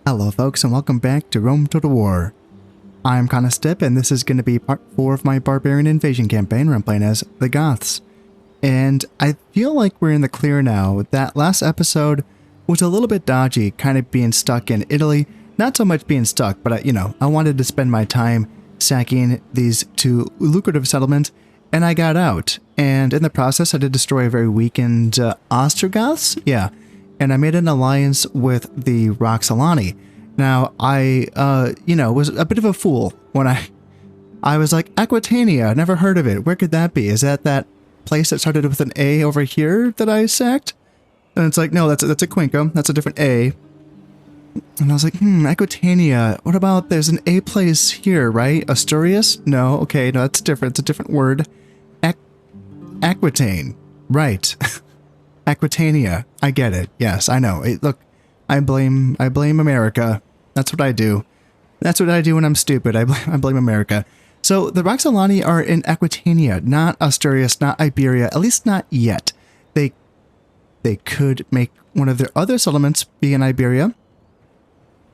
Hello folks and welcome back to Rome Total War. I'm Stip and this is going to be part 4 of my Barbarian invasion campaign where I'm playing as the Goths. And I feel like we're in the clear now. That last episode was a little bit dodgy, kind of being stuck in Italy. Not so much being stuck, but I wanted to spend my time sacking these two lucrative settlements, and I got out. And in the process I did destroy a very weakened Ostrogoths, yeah. And I made an alliance with the Roxolani. Now, I, was a bit of a fool when I was like, Aquitania, never heard of it. Where could that be? Is that place that started with an A over here that I sacked? And it's like, no, that's a Quinco. That's a different A. And I was like, Aquitania. What about, there's an A place here, right? Asturias? No, okay, no, that's different. It's a different word. Aquitaine. Right. Aquitania. I get it. Yes, I know. Look, I blame America. That's what I do. That's what I do when I'm stupid. I blame America. So the Roxolani are in Aquitania, not Asturias, not Iberia, at least not yet. They could make one of their other settlements be in Iberia,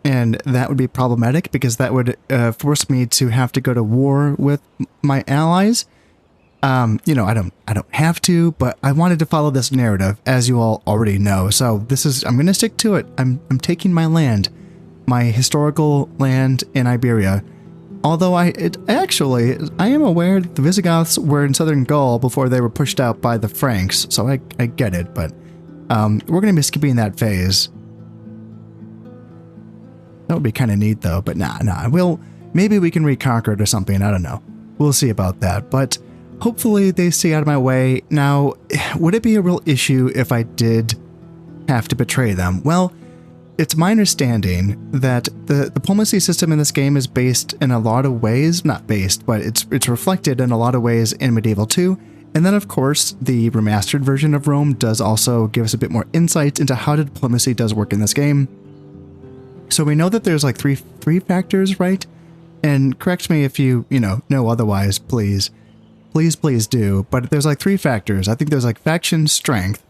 and that would be problematic because that would force me to have to go to war with my allies. I don't have to, but I wanted to follow this narrative, as you all already know. So I'm going to stick to it. I'm taking my land, my historical land in Iberia. Although I am aware that the Visigoths were in southern Gaul before they were pushed out by the Franks. So I get it, but we're going to be skipping that phase. That would be kind of neat though, but nah. Maybe we can reconquer it or something. I don't know. We'll see about that, but hopefully they stay out of my way. Now, would it be a real issue if I did have to betray them? Well, it's my understanding that the diplomacy system in this game is based in a lot of ways, not based, but it's reflected in a lot of ways in Medieval 2. And then, of course, the remastered version of Rome does also give us a bit more insights into how the diplomacy does work in this game. So we know that there's like three factors, right? And correct me if you know otherwise, please. Please do. But there's like 3 factors. I think there's like faction strength,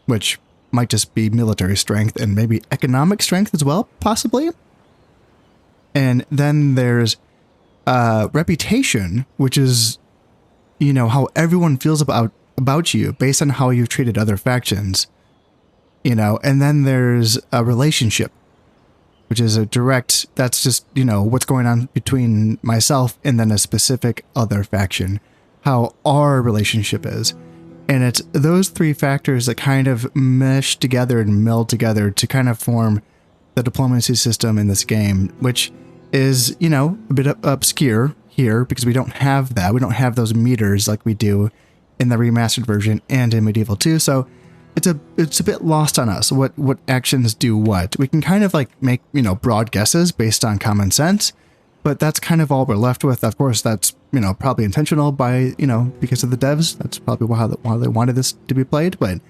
which might just be military strength and maybe economic strength as well, possibly. And then there's reputation, which is, how everyone feels about you based on how you've treated other factions. And then there's a relationship, which is a direct, that's just, what's going on between myself and then a specific other faction. How our relationship is. And it's those 3 factors that kind of mesh together and meld together to kind of form the diplomacy system in this game, which is, a bit obscure here because we don't have that. We don't have those meters like we do in the remastered version and in Medieval 2. So it's a bit lost on us. What actions do what? We can kind of like make, broad guesses based on common sense. But that's kind of all we're left with. Of course, that's, probably intentional by, because of the devs. That's probably why they wanted this to be played. But,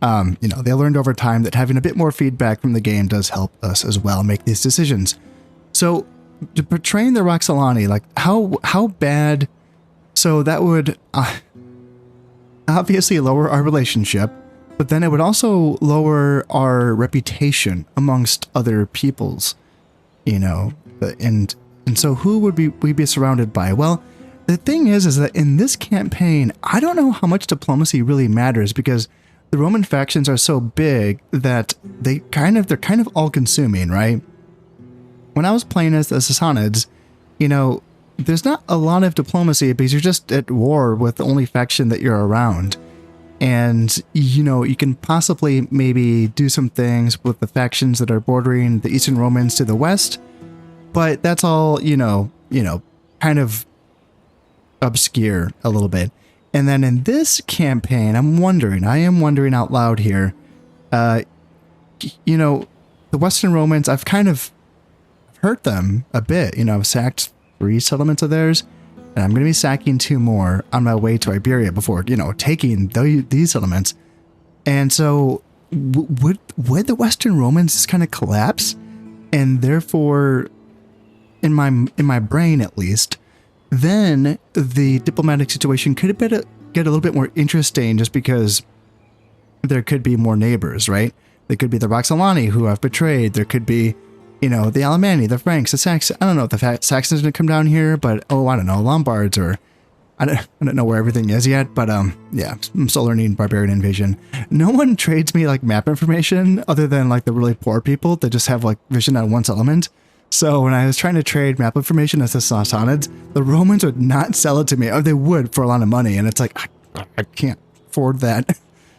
they learned over time that having a bit more feedback from the game does help us as well make these decisions. So, to portraying the Roxolani, like, how bad... So that would obviously lower our relationship, but then it would also lower our reputation amongst other peoples, And so who would we be surrounded by? Well, the thing is that in this campaign, I don't know how much diplomacy really matters because the Roman factions are so big that they're kind of all-consuming, right? When I was playing as the Sassanids, there's not a lot of diplomacy because you're just at war with the only faction that you're around. And, you can possibly maybe do some things with the factions that are bordering the Eastern Romans to the west. But that's all, kind of obscure a little bit. And then in this campaign, I am wondering out loud here, the Western Romans, I've kind of hurt them a bit. I've sacked 3 settlements of theirs, and I'm going to be sacking 2 more on my way to Iberia before, taking these settlements. And so would the Western Romans just kind of collapse? And therefore... in my brain at least, then the diplomatic situation could get a little bit more interesting just because there could be more neighbors, right? There could be the Roxolani who I've betrayed. There could be You know, the Alemanni, the Franks, the Saxons. I don't know if the Saxons didn't come down here, but oh, I don't know, Lombards or I don't know where everything is yet. But yeah, I'm still learning Barbarian Invasion. No one trades me like map information other than like the really poor people that just have like vision on one settlement. So when I was trying to trade map information as the Sassanids, the Romans would not sell it to me. Or they would for a lot of money, and it's like I can't afford that.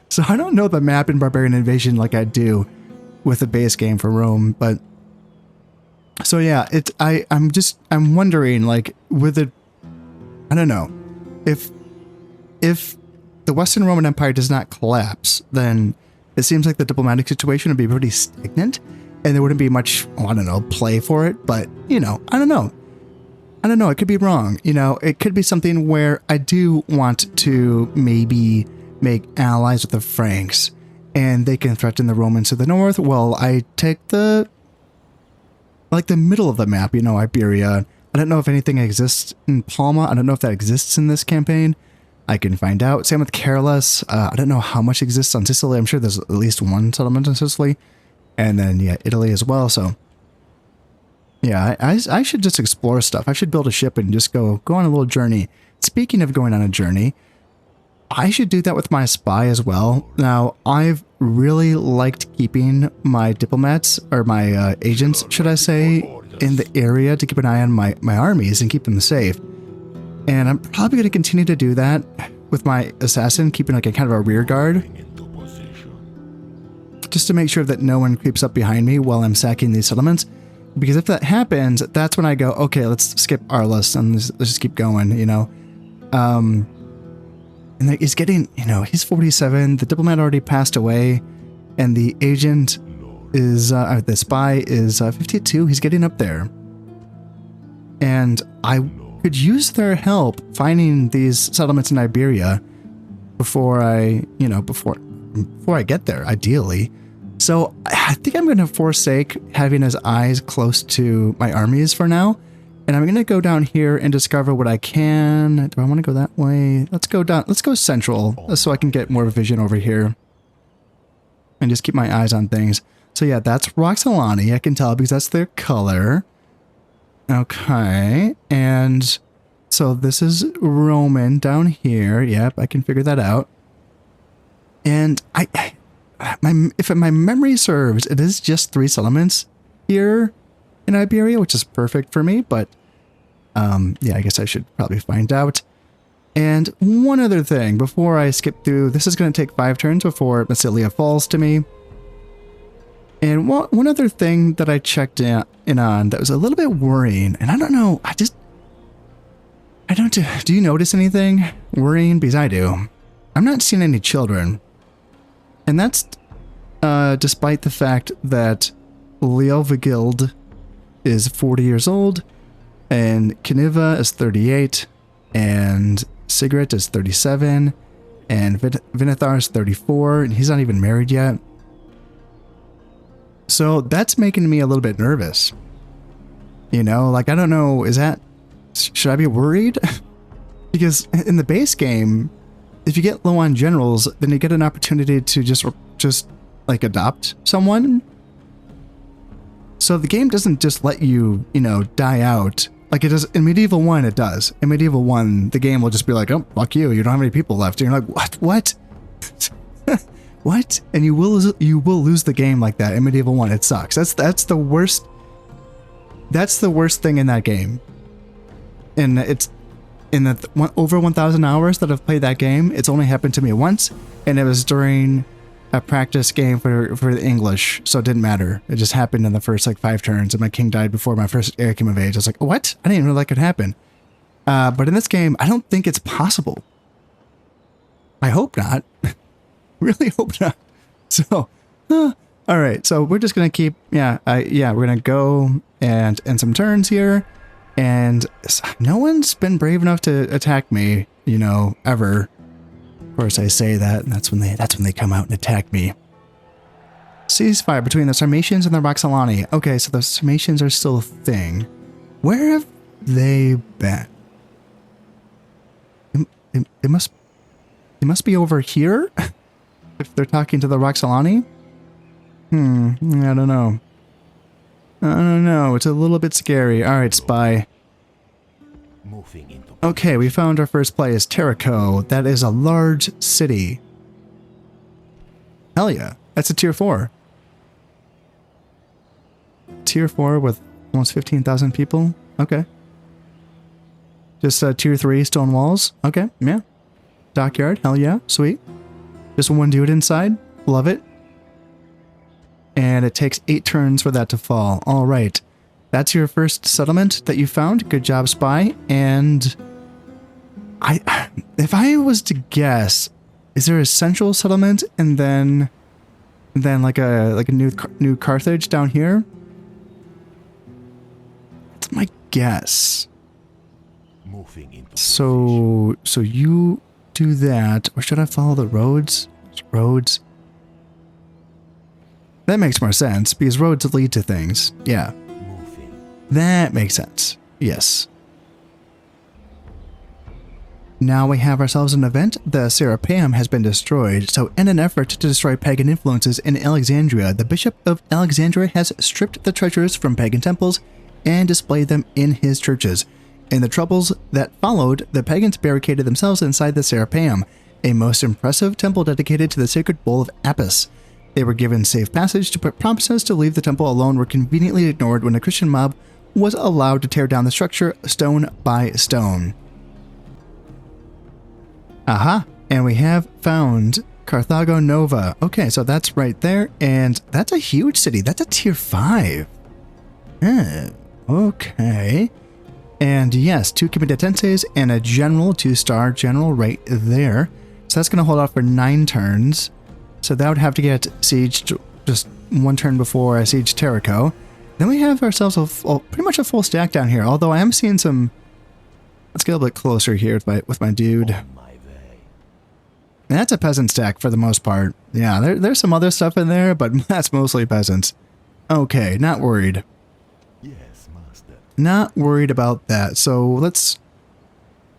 So I don't know the map in Barbarian Invasion like I do with the base game for Rome, but so yeah, I'm wondering like with it, I don't know if the Western Roman Empire does not collapse, then it seems like the diplomatic situation would be pretty stagnant, and there wouldn't be much, I don't know, play for it. But you know, I don't know. It could be wrong. You know, it could be something where I do want to maybe make allies with the Franks, and they can threaten the Romans to the north. Well, I take the middle of the map, you know, Iberia. I don't know if anything exists in Palma. I don't know if that exists in this campaign. I can find out. Same with Carolus. I don't know how much exists on Sicily. I'm sure there's at least one settlement in Sicily. And then, yeah, Italy as well. So, yeah, I should just explore stuff. I should build a ship and just go on a little journey. Speaking of going on a journey, I should do that with my spy as well. Now, I've really liked keeping my diplomats, or my agents, should I say, in the area to keep an eye on my armies and keep them safe. And I'm probably going to continue to do that with my assassin, keeping like a kind of a rear guard, just to make sure that no one creeps up behind me while I'm sacking these settlements. Because if that happens, that's when I go, okay, let's skip Arles and let's just keep going, you know. And he's getting, you know, he's 47, the diplomat already passed away, and the agent is, the spy is 52, he's getting up there. And I could use their help finding these settlements in Iberia before I get there, ideally. So I think I'm going to forsake having his eyes close to my armies for now. And I'm going to go down here and discover what I can. Do I want to go that way? Let's go down. Let's go central so I can get more vision over here. And just keep my eyes on things. So yeah, that's Roxolani. I can tell because that's their color. Okay. And so this is Roman down here. Yep, I can figure that out. And if my memory serves, it is just 3 settlements here in Iberia, which is perfect for me, but yeah, I guess I should probably find out. And one other thing before I skip through, this is going to take 5 turns before Massilia falls to me. And one other thing that I checked in on that was a little bit worrying, and I don't know, do you notice anything worrying? Because I do. I'm not seeing any children. And that's despite the fact that Leovigild is 40 years old, and Kaniva is 38, and Sigrid is 37, and Vinithar is 34, and he's not even married yet. So that's making me a little bit nervous. You know, like, I don't know, should I be worried? Because in the base game, if you get low on generals, then you get an opportunity to just like adopt someone. So the game doesn't just let you, you know, die out. Like it does in Medieval 1, it does. In Medieval 1, the game will just be like, oh, fuck you, you don't have any people left. And you're like, what? What? And you will lose the game like that in Medieval 1. It sucks. That's the worst. That's the worst thing in that game. And it's in the over 1,000 hours that I've played that game, it's only happened to me once, and it was during a practice game for the English, so it didn't matter. It just happened in the first like 5 turns, and my king died before my first heir came of age. I was like, what? I didn't even know that could happen. But in this game, I don't think it's possible. I hope not. Really hope not. So, all right. So we're just gonna keep, we're gonna go and end some turns here. And no one's been brave enough to attack me, you know, ever. Of course, I say that, and that's when they come out and attack me. Ceasefire between the Sarmatians and the Roxolani. Okay, so the Sarmatians are still a thing. Where have they been? It must be over here? If they're talking to the Roxolani? I don't know. I don't know. It's a little bit scary. All right, spy. Okay, we found our first place, Terrico. That is a large city. Hell yeah. That's a tier 4. Tier 4 with almost 15,000 people. Okay. Just tier 3 stone walls. Okay, yeah. Dockyard. Hell yeah. Sweet. Just one dude inside. Love it. And it takes 8 turns for that to fall. All right. That's your first settlement that you found. Good job, spy. And if I was to guess, is there a central settlement and then like a new Carthage down here? That's my guess. So you do that, or should I follow the roads? Roads. That makes more sense because roads lead to things. Yeah. That makes sense. Yes. Now we have ourselves an event. The Serapeum has been destroyed, so in an effort to destroy pagan influences in Alexandria, the Bishop of Alexandria has stripped the treasures from pagan temples and displayed them in his churches. In the troubles that followed, the pagans barricaded themselves inside the Serapeum, a most impressive temple dedicated to the sacred bull of Apis. They were given safe passage, but promises to leave the temple alone were conveniently ignored when a Christian mob was allowed to tear down the structure stone by stone. Aha, and we have found Carthago Nova. Okay, so that's right there, and that's a huge city. That's a tier 5. Okay. And yes, 2 comitatenses and a general, 2-star general right there. So that's going to hold off for 9 turns. So that would have to get sieged just 1 turn before I siege Terrico. Then we have ourselves pretty much a full stack down here. Although I am seeing some. Let's get a little bit closer here with my dude. That's a peasant stack for the most part. Yeah, there's some other stuff in there, but that's mostly peasants. Okay, not worried. Yes, master. Not worried about that. So let's.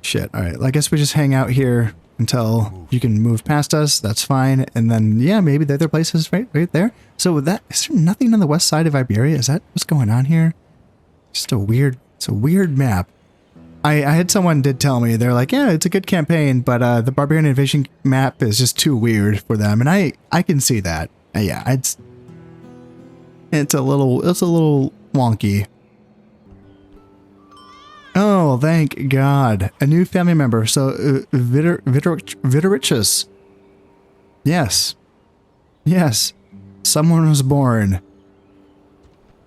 Shit. All right. I guess we just hang out here until you can move past us. That's fine. And then, yeah, maybe the other place is right there. So that is there nothing on the west side of Iberia? Is that what's going on here? Just a weird. It's a weird map. I had someone did tell me they're like, yeah, it's a good campaign, but the Barbarian invasion map is just too weird for them, and I can see that. Yeah, it's a little wonky. Oh, thank God. A new family member. So, Vitoricus. Yes. Yes. Someone was born.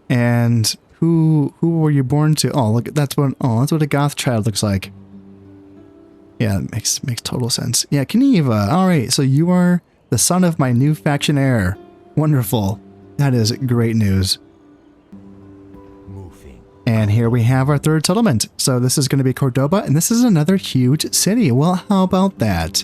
And who were you born to? Oh, look, that's what a Goth child looks like. Yeah, it makes total sense. Yeah, Kniva. All right, so you are the son of my new faction heir. Wonderful. That is great news. And here we have our third settlement. So this is going to be Cordoba, and this is another huge city. Well, how about that?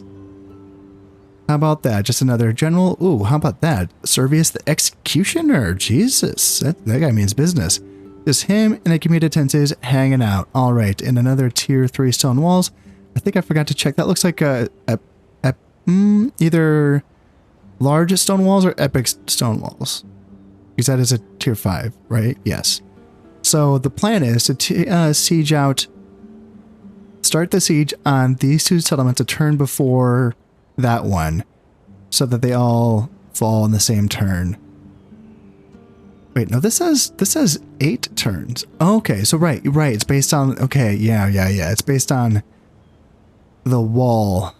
How about that? Just another general. Ooh, how about that? Servius the Executioner. Jesus, that guy means business. Just him and a comitatenses hanging out. All right, and another tier 3 stone walls. I think I forgot to check. That looks like either large stone walls or epic stone walls. Because that is a tier 5, right? Yes. So the plan is to siege out, start the siege on these 2 settlements a turn before that one, so that they all fall in the same turn. Wait, no, this says 8 turns. Okay, so right, it's based on, okay, yeah, it's based on the wall,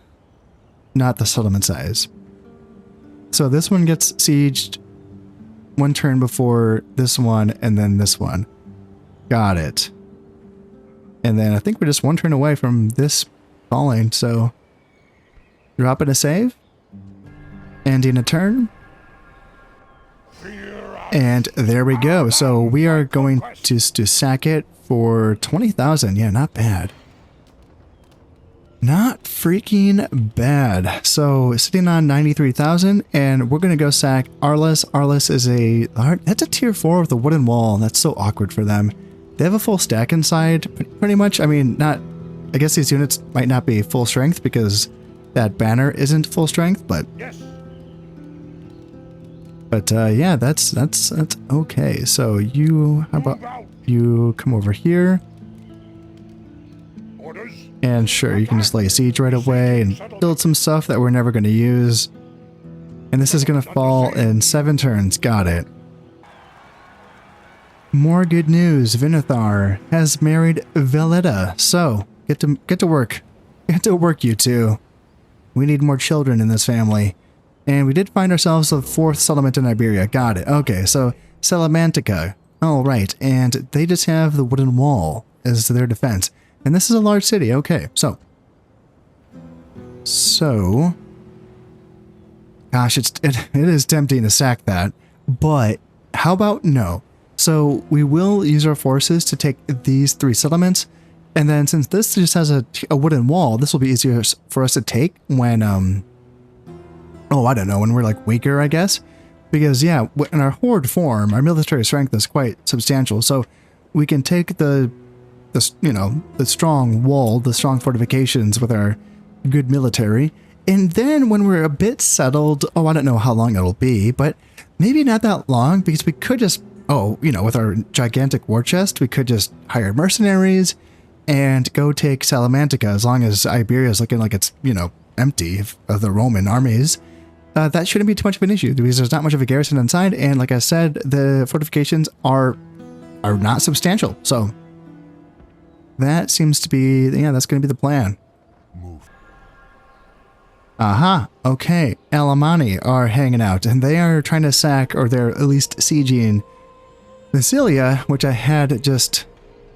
not the settlement size. So this one gets sieged 1 turn before this one, and then this one. Got it. And then I think we're just 1 turn away from this falling, so drop in a save, ending a turn, and there we go. So we are going to sack it for 20,000. Yeah, not bad. Not freaking bad. So sitting on 93,000, and we're going to go sack Arles. Arles is that's a tier 4 with a wooden wall. That's so awkward for them. They have a full stack inside, pretty much. I mean, I guess these units might not be full strength because that banner isn't full strength, but... Yes. But yeah, that's okay. So you, how about you come over here? Orders. And sure, you can just lay siege right away and build some stuff that we're never going to use. And this is going to fall in 7 turns. Got it. More good news. Vinithar has married Veleta. So, get to work. Get to work, you two. We need more children in this family. And we did find ourselves the 4th settlement in Iberia. Got it. Okay, so Salamantica. All right, and they just have the wooden wall as their defense. And this is a large city. Okay, so gosh, it is tempting to sack that, but how about no? So we will use our forces to take these 3 settlements, and then since this just has a wooden wall, this will be easier for us to take when oh, I don't know, when we're like weaker, I guess. Because yeah, in our horde form, our military strength is quite substantial, so we can take the strong wall, the strong fortifications with our good military. And then when we're a bit settled, oh, I don't know how long it'll be, but maybe not that long, because we could just, with our gigantic war chest, we could just hire mercenaries and go take Salamantica as long as Iberia is looking like it's, empty of the Roman armies. That shouldn't be too much of an issue because there's not much of a garrison inside. And like I said, the fortifications are not substantial. So that seems to be, that's going to be the plan. Move. Aha, okay. Alemanni are hanging out, and they are trying to sack, or they're at least sieging Massilia, which I had just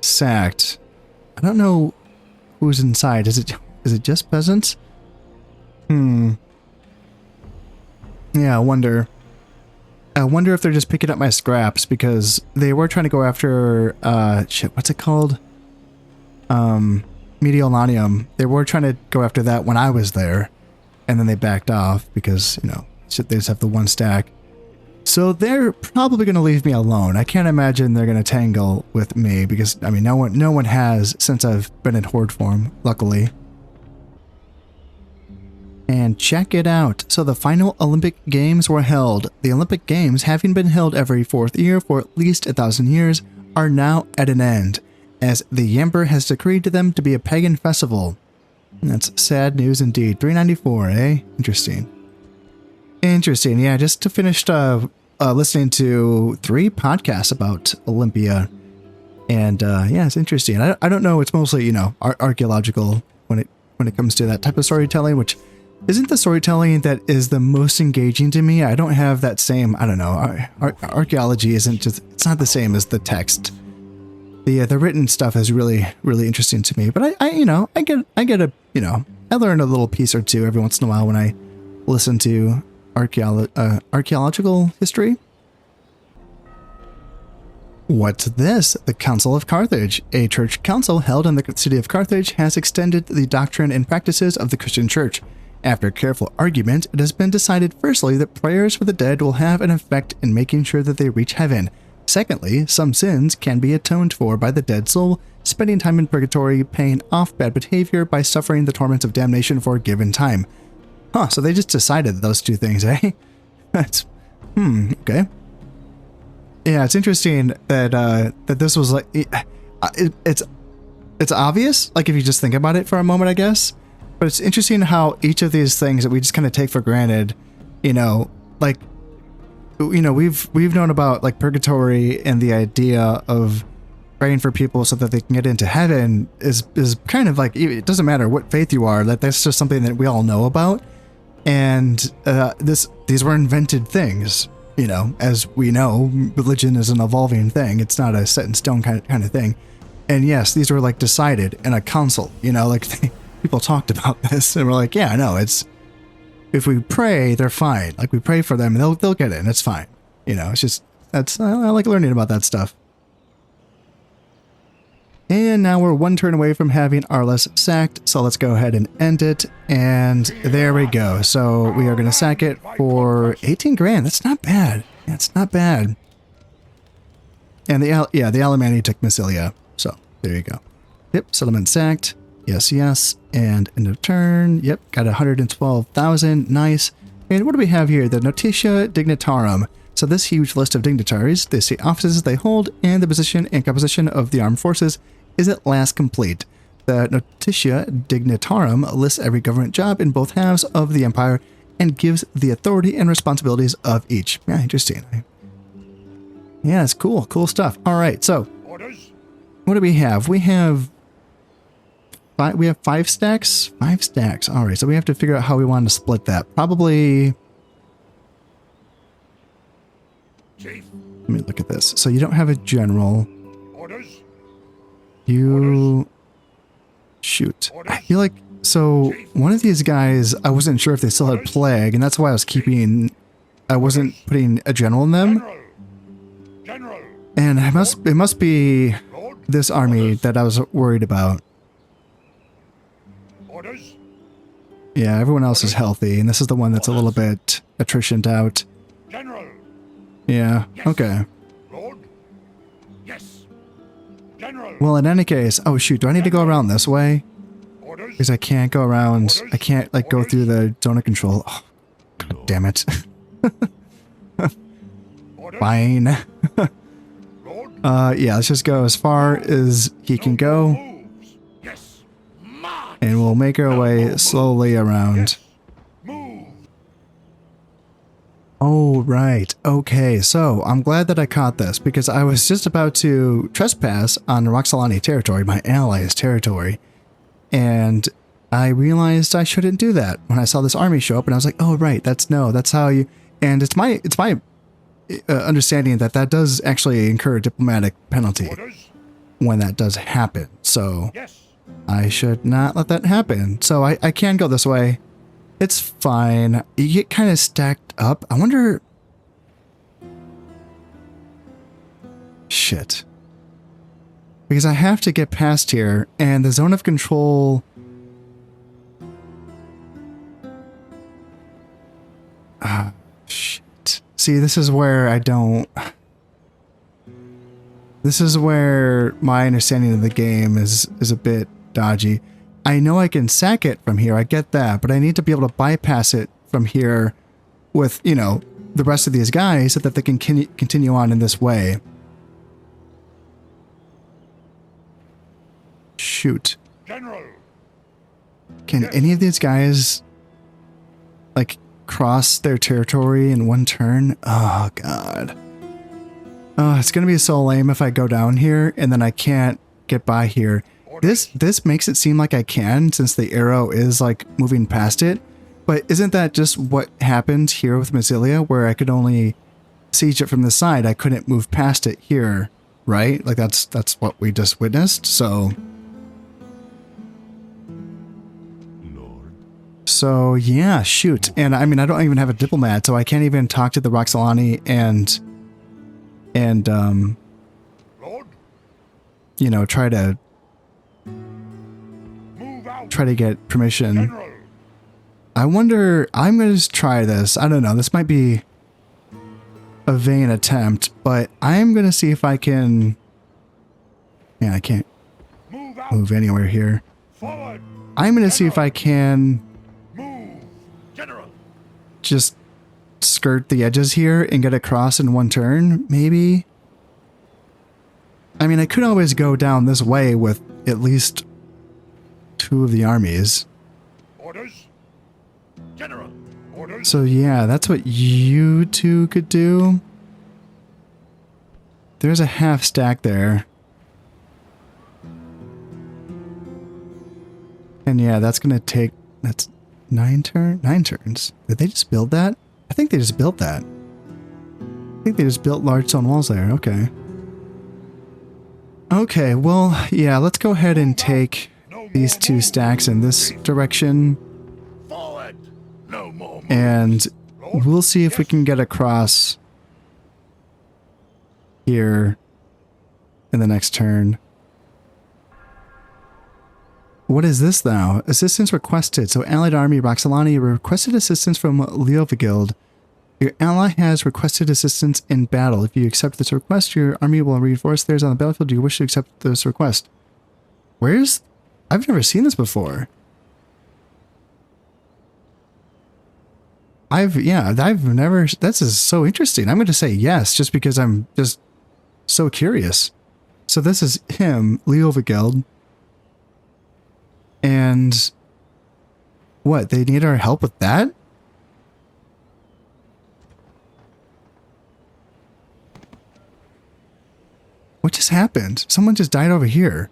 sacked. I don't know who's inside. Is it just peasants? Yeah, I wonder if they're just picking up my scraps, because they were trying to go after, what's it called? Mediolanium. They were trying to go after that when I was there, and then they backed off because, they just have the 1 stack. So they're probably going to leave me alone. I can't imagine they're going to tangle with me because, no one has since I've been in horde form, luckily. And check it out. So the final Olympic Games were held. The Olympic Games, having been held every 4th year for at least 1,000 years, are now at an end, as the emperor has decreed them to be a pagan festival. That's sad news indeed. 394, eh? Interesting. Interesting, yeah, just finished listening to 3 podcasts about Olympia. And yeah, it's interesting. I don't know, it's mostly, archaeological when it comes to that type of storytelling, which isn't the storytelling that is the most engaging to me. I don't have that same, I don't know, archaeology isn't just, it's not the same as the text. The written stuff is really, really interesting to me. But I get a, I learn a little piece or two every once in a while when I listen to archaeological history. What's this? The Council of Carthage. A church council held in the city of Carthage has extended the doctrine and practices of the Christian church. After careful argument, it has been decided firstly that prayers for the dead will have an effect in making sure that they reach heaven. Secondly, some sins can be atoned for by the dead soul, spending time in purgatory, paying off bad behavior by suffering the torments of damnation for a given time. Huh, so they just decided those 2 things, eh? That's, okay. Yeah, it's interesting that that this was like, it's obvious, like if you just think about it for a moment, I guess. But it's interesting how each of these things that we just kind of take for granted, we've known about like purgatory and the idea of praying for people so that they can get into heaven is kind of like, it doesn't matter what faith you are, that's just something that we all know about. And these were invented things, as we know, religion is an evolving thing. It's not a set in stone kind of thing. And yes, these were like decided in a council, people talked about this and we're like, yeah, no, it's, if we pray, they're fine. Like we pray for them and they'll get it and it's fine. It's just, I like learning about that stuff. And now we're 1 turn away from having Arles sacked. So let's go ahead and end it. And there we go. So we are going to sack it for 18 grand. That's not bad. Yeah, it's not bad. And the Alemanni took Massilia. So there you go. Yep, settlement sacked. Yes, yes. And end of turn. Yep, got 112,000. Nice. And what do we have here? The Notitia Dignitarum. So this huge list of dignitaries, the state offices they hold, and the position and composition of the armed forces is at last complete. The Notitia Dignitarum lists every government job in both halves of the empire and gives the authority and responsibilities of each. Yeah, interesting. Yeah, it's cool. Cool stuff. All right, so Orders. what do we have? We have 5 stacks? 5 stacks. All right, so we have to figure out how we want to split that. Probably... Chief. Let me look at this. So you don't have a general. Orders. You... Shoot. I feel like... So, one of these guys, I wasn't sure if they still had plague, and that's why I was keeping... I wasn't putting a general in them. General. And it must be Lord. this army that I was worried about. Orders. Yeah, everyone else is healthy, and this is the one that's a little bit attritioned out. General. Yeah, okay. Lord. Yes. General. Well, in any case... Oh, shoot, do I need to go around this way? Orders. Because I can't go around... I can't, like, go through the zone of control. Oh, God damn it. Orders. Fine. Lord. Yeah, let's just go as far as he can go, Moves. Yes. March. and we'll make our way slowly around. Yes. Move. Oh, right. Okay, so I'm glad that I caught this, because I was just about to trespass on Roxolani territory, my allies' territory, and I realized I shouldn't do that when I saw this army show up, and I was like, oh, right, that's how you... And it's my understanding that that does actually incur a diplomatic penalty Orders. when that does happen, so Yes. I should not let that happen. So I can go this way. It's fine. You get kind of stacked up. I wonder... Shit. Because I have to get past here, and the zone of control... Shit. See, this is where I don't... This is where my understanding of the game is a bit dodgy. I know I can sack it from here, I get that, but I need to be able to bypass it from here with, you know, the rest of these guys so that they can continue on in this way. Shoot. General. Can any of these guys, like, cross their territory in one turn? Oh, God. Oh, it's gonna be so lame if I go down here and then I can't get by here. This makes it seem like I can, since the arrow is, like, moving past it. But isn't that just what happened here with Massilia, where I could only siege it from the side? I couldn't move past it here, right? Like, that's what we just witnessed, so... Lord. So, yeah, shoot. And, I mean, I don't even have a diplomat, so I can't even talk to the Roxolani and Lord. you know, try to Move out. get permission. General. I wonder, I'm going to just try this. I don't know, this might be a vain attempt, but I'm going to see if I can... Yeah, I can't Move out. move anywhere here. Forward. I'm going to see if I can Move. General. just skirt the edges here and get across in one turn, maybe? I mean, I could always go down this way with at least 2 of the armies. Orders. General. Orders. So yeah, that's what you 2 could do. There's a half stack there. And yeah, that's gonna take... That's 9 turns. Did they just build that? I think they just built that. I think they just built large stone walls there. Okay. Okay, well, yeah, let's go ahead and take these 2 stacks in this direction. Forward. No more. Move. And we'll see if we can get across here in the next turn. What is this now? Assistance requested. So Allied Army Roxolani requested assistance from Leovigild. Your ally has requested assistance in battle. If you accept this request, your army will reinforce theirs on the battlefield. Do you wish to accept this request? Where's... I've never seen this before. I've never, this is so interesting. I'm going to say yes, just because I'm just so curious. So this is him, Leovigeld. And what, they need our help with that? What just happened? Someone just died over here.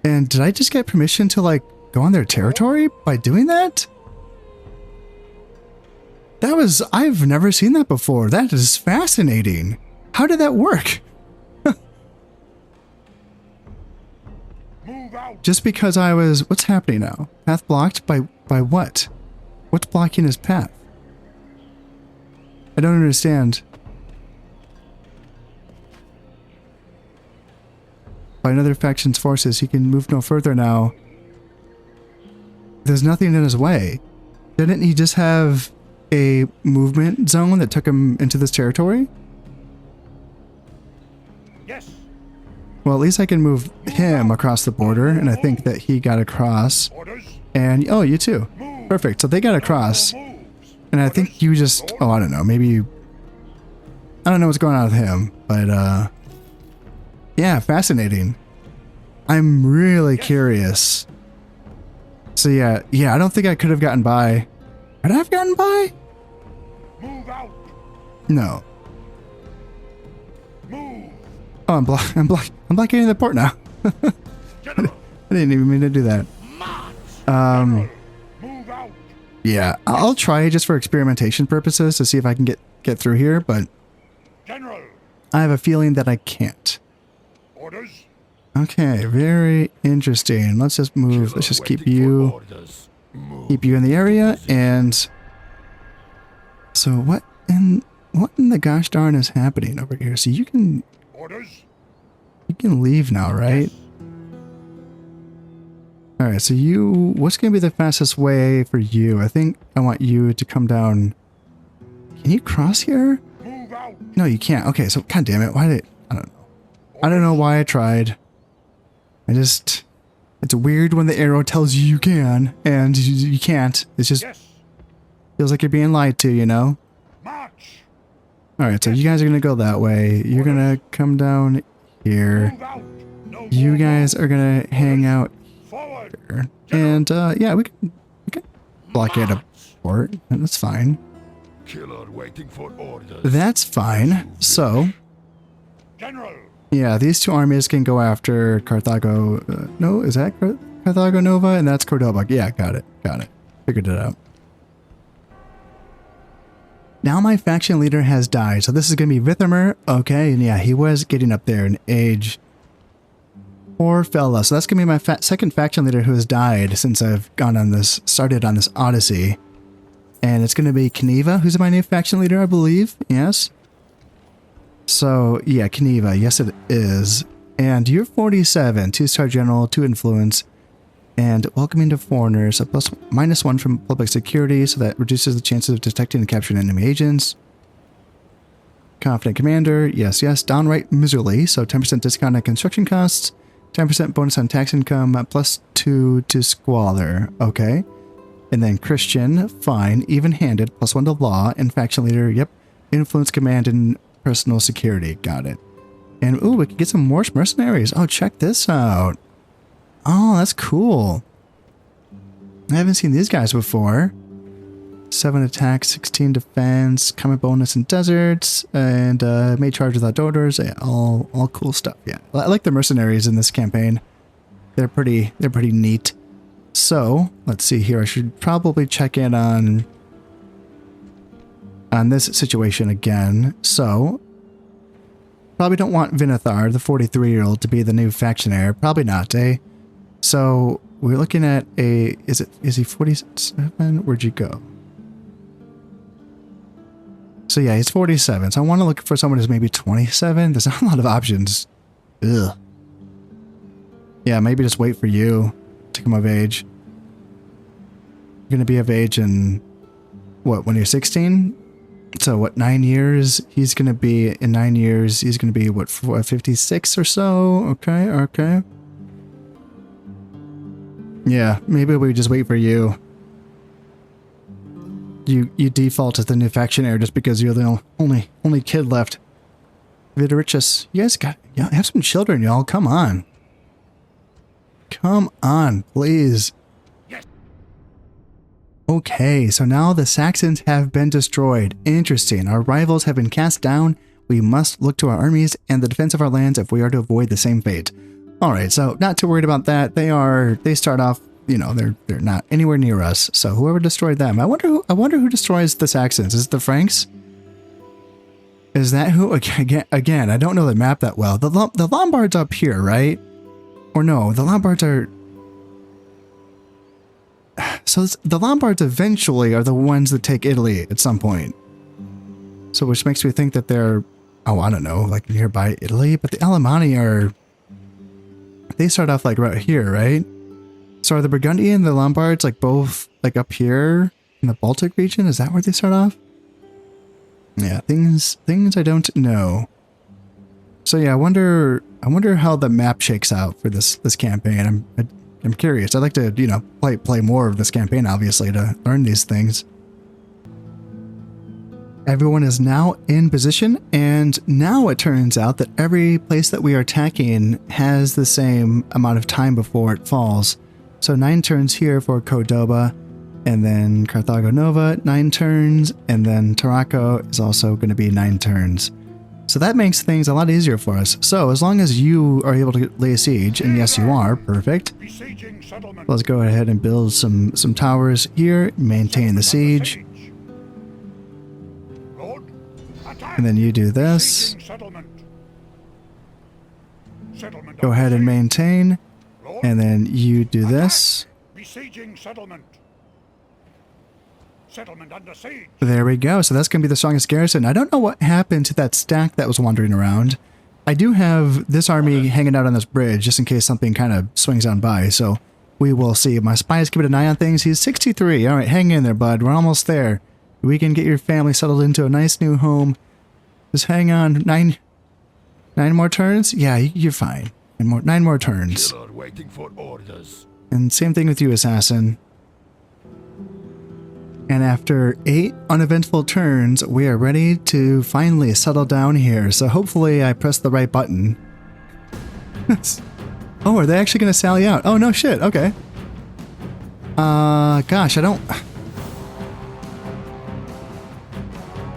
And did I just get permission to like go on their territory by doing that? That was, I've never seen that before. That is fascinating. How did that work? Move out. Just because I was, what's happening now? Path blocked by what? What's blocking his path? I don't understand. By another faction's forces, he can move no further now. There's nothing in his way. Didn't he just have a movement zone that took him into this territory? Yes. Well, at least I can move him across the border, and I think that he got across. Orders. And, oh, you too. Move. Perfect. So they got across. Moves. And I think you just, oh, I don't know, maybe you, I don't know what's going on with him, but, yeah, fascinating. I'm really curious. So yeah, I don't think I could have gotten by. Could I have gotten by? Move out. No. Move. Oh, I'm blocking the port now. General. I didn't even mean to do that. March. Move out. Yeah, I'll try just for experimentation purposes to see if I can get through here, but General. I have a feeling that I can't. Orders. Okay, very interesting. Let's just move. Let's just keep you in the area. And so what in the gosh darn is happening over here? So you can leave now, right? All right. So what's going to be the fastest way for you? I think I want you to come down. Can you cross here? Move out. No, you can't. Okay. So god damn it. I don't know. I don't know why I tried. It's weird when the arrow tells you you can, and you can't. It's just feels like you're being lied to, you know? March. Alright, so you guys are going to go that way. You're going to come down here. Move out. No You more guys are going to hang out forward. here. And, yeah, we can blockade a port. That's fine. Killer waiting for orders. That's fine. So, General. yeah, these two armies can go after Carthago. No, is that Carthago Nova? And that's Cordoba. Yeah, got it. Figured it out. Now my faction leader has died. So this is going to be Vithamur. Okay, and yeah, he was getting up there in age. Poor fella. So that's going to be my second faction leader who has died since I've started on this Odyssey. And it's going to be Kneva, who's my new faction leader, I believe. Yes. So, yeah, Kneva, yes it is. And you're 47, 2-star general, 2 influence, and welcoming to foreigners, a +1 from public security, so that reduces the chances of detecting and capturing enemy agents. Confident commander, yes, downright miserly, so 10% discount on construction costs, 10% bonus on tax income, +2 to squalor, okay. And then Christian, fine, even-handed, +1 to law, and faction leader, yep, influence command and personal security. Got it. And ooh, we can get some more mercenaries. Oh, check this out. Oh, that's cool. I haven't seen these guys before. 7 attack, 16 defense, combat bonus in deserts, and may charge without orders. Yeah, all cool stuff. Yeah, I like the mercenaries in this campaign. They're pretty neat. So let's see here. I should probably check in on this situation again. So, probably don't want Vinathar, the 43-year-old, to be the new faction heir. Probably not, eh? So, we're looking at is he 47? Where'd you go? So yeah, he's 47. So I want to look for someone who's maybe 27. There's not a lot of options. Ugh. Yeah, maybe just wait for you to come of age. You're going to be of age in, what, when you're 16? So what, 9 years? He's going to be, in 9 years, he's going to be, what, 56 or so? Okay. Yeah, maybe we just wait for you. you default as the new factionary just because you're the only kid left. Viderichus, you guys have some children, y'all. Come on. Come on, please. Okay, so now the Saxons have been destroyed. Interesting. Our rivals have been cast down. We must look to our armies and the defense of our lands if we are to avoid the same fate. Alright, so not too worried about that. They start off, you know, they're not anywhere near us. So whoever destroyed them. I wonder who destroys the Saxons. Is it the Franks? Is that who? Again, I don't know the map that well. The Lombards up here, right? Or no, the Lombards are... So the Lombards eventually are the ones that take Italy at some point. So which makes me think that they're, oh, I don't know, like nearby Italy. But the Alemanni are... They start off like right here, right? So are the Burgundian and the Lombards like both like up here in the Baltic region? Is that where they start off? Yeah, things I don't know. So yeah, I wonder how the map shakes out for this campaign. I'm curious. I'd like to, you know, play more of this campaign, obviously, to learn these things. Everyone is now in position, and now it turns out that every place that we are attacking has the same amount of time before it falls. So 9 turns here for Cordoba, and then Carthago Nova, 9 turns, and then Tarraco is also going to be 9 turns. So that makes things a lot easier for us. So as long as you are able to lay a siege, and yes you are, perfect. Let's go ahead and build some towers here, maintain the siege. And then you do this. Go ahead and maintain. And then you do this. There we go. So that's going to be the strongest garrison. I don't know what happened to that stack that was wandering around. I do have this army hanging out on this bridge just in case something kind of swings on by. So we will see. My spy's keeping an eye on things. He's 63. All right, hang in there, bud. We're almost there. We can get your family settled into a nice new home. Just hang on. 9 more turns? Yeah, you're fine. 9 more turns. And same thing with you, Assassin. And after 8 uneventful turns, we are ready to finally settle down here. So hopefully I pressed the right button. Oh, are they actually going to sally out? Oh, no shit. Okay. Gosh, I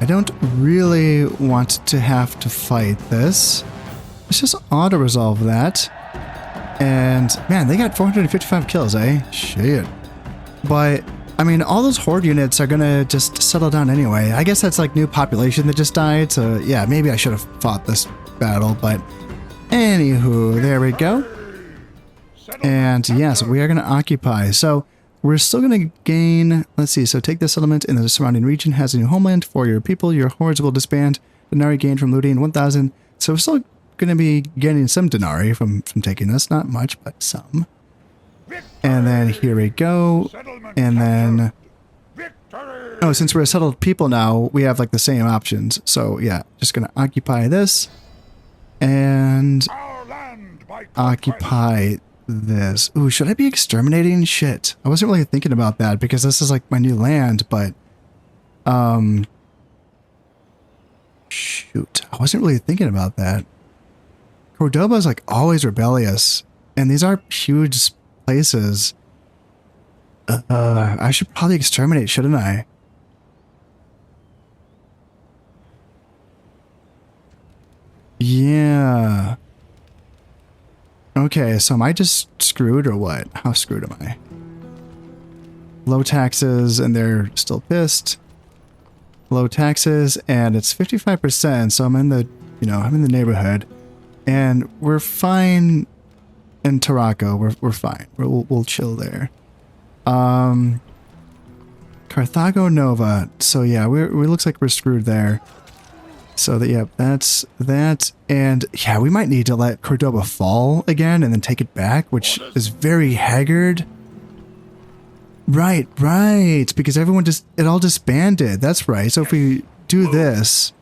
don't really want to have to fight this. Let's just auto-resolve that. And, man, they got 455 kills, eh? Shit. But, I mean, all those horde units are gonna just settle down anyway. I guess that's like new population that just died, so yeah, maybe I should have fought this battle, but anywho, there we go. And yes, we are gonna occupy. So we're still gonna gain, let's see, so take this settlement in the surrounding region has a new homeland for your people. Your hordes will disband. Denarii gained from looting 1,000. So we're still gonna be getting some denarii from taking this. Not much, but some. And then here we go. And then, oh, since we're a settled people now, we have like the same options. So yeah, just gonna occupy this and occupy this. Ooh, should I be exterminating? Shit, I wasn't really thinking about that because this is like my new land, but shoot, I wasn't really thinking about that. Cordoba is like always rebellious, and these are huge places. I should probably exterminate, shouldn't I? Yeah. Okay, so am I just screwed or what? How screwed am I? Low taxes and they're still pissed. Low taxes and it's 55%, so I'm in the, you know, I'm in the neighborhood. And we're fine in Tarraco. We're fine. We'll chill there. Carthago Nova. So yeah, we looks like we're screwed there. So that, yeah, that's that. And yeah, we might need to let Cordoba fall again and then take it back, which is very haggard. Right, because everyone it all disbanded. That's right. So if we do this,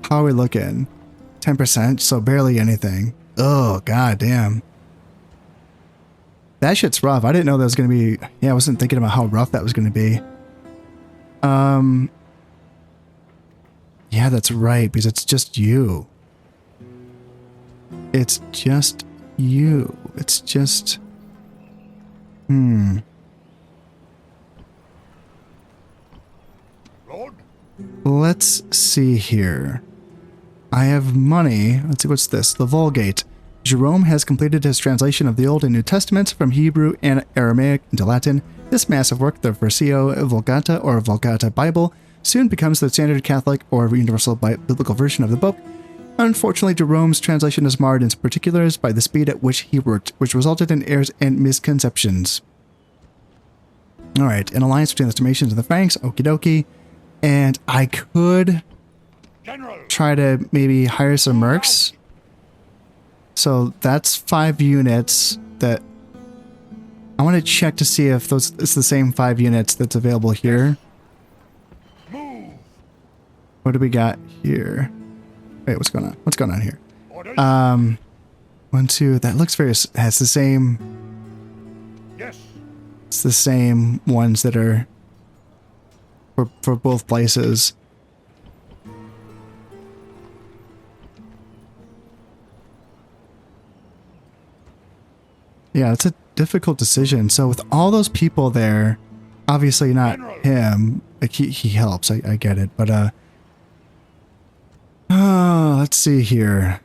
how are we looking? 10%, so barely anything. Oh, god damn. That shit's rough. I didn't know that was going to be... Yeah, I wasn't thinking about how rough that was going to be. Yeah, that's right, because it's just you. It's just you. It's just... Lord? Let's see here. I have money. Let's see, what's this? The Vulgate. Jerome has completed his translation of the Old and New Testaments from Hebrew and Aramaic into Latin. This massive work, the Versio Vulgata or Vulgata Bible, soon becomes the standard Catholic or universal biblical version of the book. Unfortunately, Jerome's translation is marred in particulars by the speed at which he worked, which resulted in errors and misconceptions. Alright, an alliance between the Dalmatians and the Franks, okie dokie. And I could General! try to maybe hire some mercs. So that's 5 units that... I want to check to see if it's the same 5 units that's available here. Move! What do we got here? Wait, what's going on? What's going on here? Orders? 1, 2, that looks very... has the same... Yes. It's the same ones that are for both places. Yeah, it's a difficult decision. So with all those people there, obviously not him. Like he helps. I get it, but let's see here.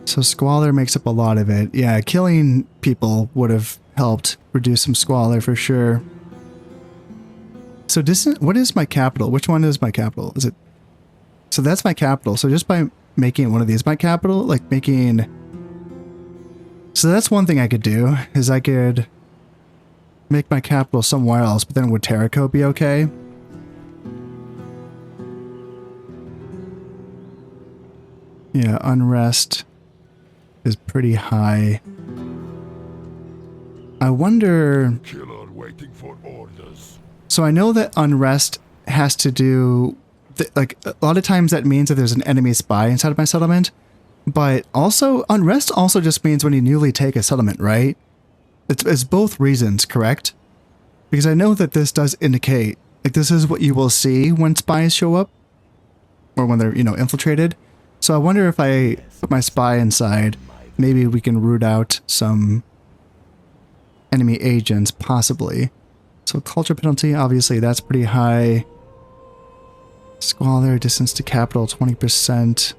So squalor makes up a lot of it. Yeah, killing people would have helped reduce some squalor for sure. So what is my capital? Which one is my capital? Is it... So that's my capital. So just by making one of these my capital, like making... So that's one thing I could do, is I could make my capital somewhere else, but then would Terrico be okay? Yeah, unrest is pretty high. I wonder... Killer waiting for orders. So I know that unrest has to do... like, a lot of times that means that there's an enemy spy inside of my settlement. But also, unrest also just means when you newly take a settlement, right? It's both reasons, correct? Because I know that this does indicate... like, this is what you will see when spies show up. Or when they're, infiltrated. So I wonder if I put my spy inside, maybe we can root out some enemy agents, possibly. So culture penalty, obviously that's pretty high. Squalor, distance to capital, 20%.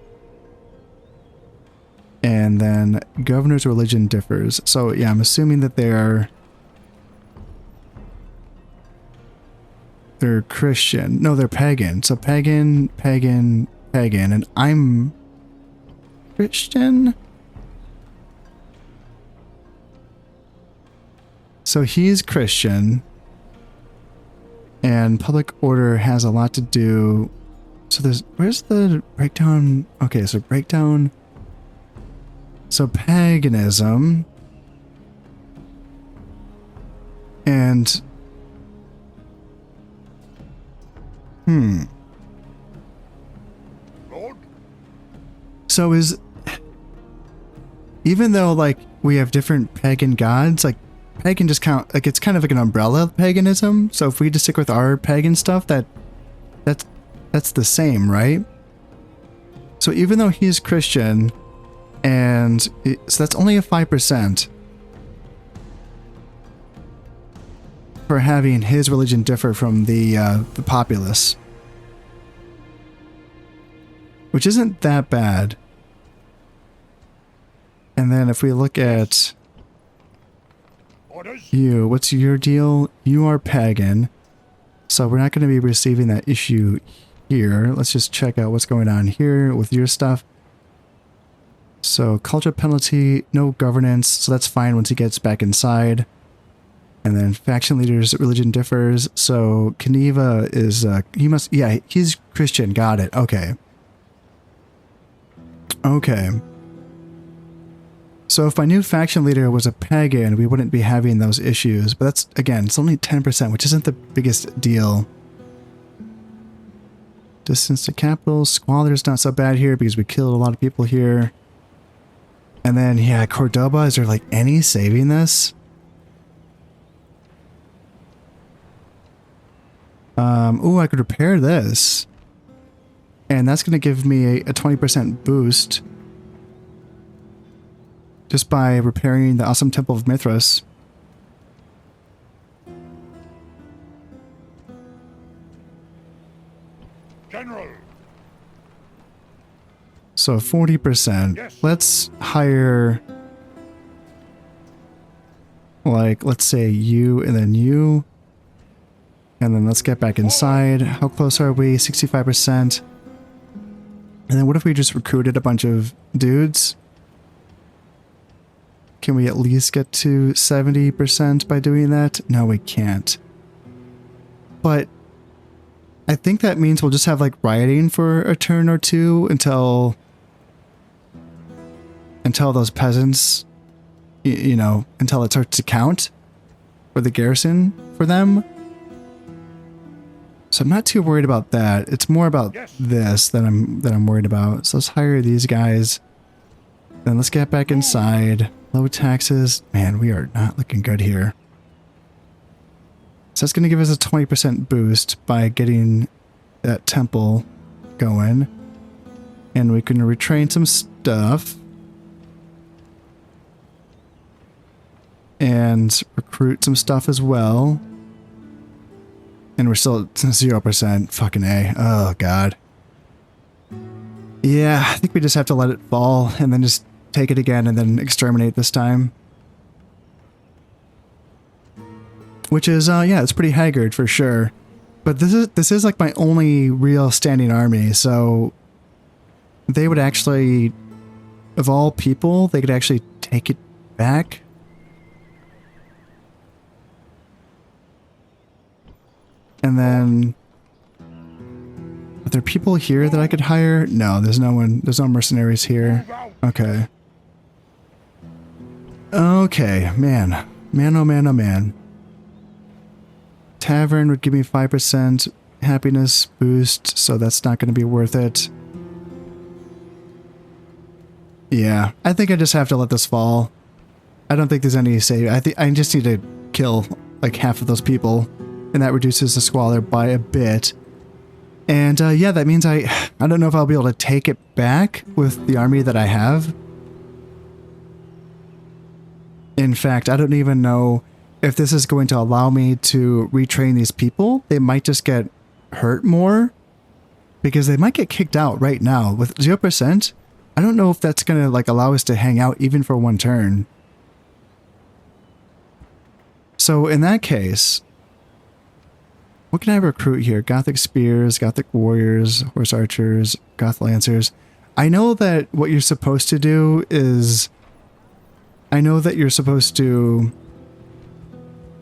And then governor's religion differs. So yeah, I'm assuming that they're Christian. No, they're pagan. So pagan, pagan, pagan, and I'm Christian? So he's Christian, and public order has a lot to do. So where's the breakdown? Okay, so breakdown. So paganism. And Lord? So even though like we have different pagan gods, like pagan just count, like it's kind of like an umbrella of paganism. So if we just stick with our pagan stuff, that's the same, right? So even though he's Christian, so that's only a 5% for having his religion differ from the populace, which isn't that bad. And then if we look at Orders? you, what's your deal? You are pagan, so we're not going to be receiving that issue here. Let's just check out what's going on here with your stuff. So culture penalty, no governance, so that's fine once he gets back inside. And then faction leaders, religion differs. So Kaniva is, he's Christian, got it, okay. Okay. So if my new faction leader was a pagan, we wouldn't be having those issues. But that's, again, it's only 10%, which isn't the biggest deal. Distance to capital. Squalor's not so bad here because we killed a lot of people here. And then, yeah, Cordoba, is there like any saving this? Ooh, I could repair this. And that's going to give me a 20% boost. Just by repairing the awesome Temple of Mithras. General. So 40%. Yes. Let's hire, like, let's say you and then you. And then let's get back inside. How close are we? 65%. And then what if we just recruited a bunch of dudes? Can we at least get to 70% by doing that? No, we can't. But I think that means we'll just have like rioting for a turn or two until those peasants, you know, until it starts to count for the garrison for them. So I'm not too worried about that. It's more about this that I'm worried about. So let's hire these guys. Then let's get back inside. Low taxes. Man, we are not looking good here. So that's going to give us a 20% boost by getting that temple going. And we can retrain some stuff. And recruit some stuff as well. And we're still at 0%. Fucking A. Oh, God. Yeah, I think we just have to let it fall and then just take it again and then exterminate this time. Which is, yeah, it's pretty haggard for sure. But this is like my only real standing army, so they would actually, of all people, they could actually take it back. And then, are there people here that I could hire? No, there's no one. There's no mercenaries here. Okay. Okay, man. Man, oh man, oh man. Tavern would give me 5% happiness boost, so that's not going to be worth it. Yeah, I think I just have to let this fall. I don't think there's any save. I think I just need to kill like half of those people. And that reduces the squalor by a bit. And yeah, that means I don't know if I'll be able to take it back with the army that I have. In fact, I don't even know if this is going to allow me to retrain these people. They might just get hurt more because they might get kicked out right now. With 0%, I don't know if that's going to like allow us to hang out even for one turn. So in that case, what can I recruit here? Gothic spears, Gothic warriors, horse archers, Goth lancers. I know that what you're supposed to do is... I know that you're supposed to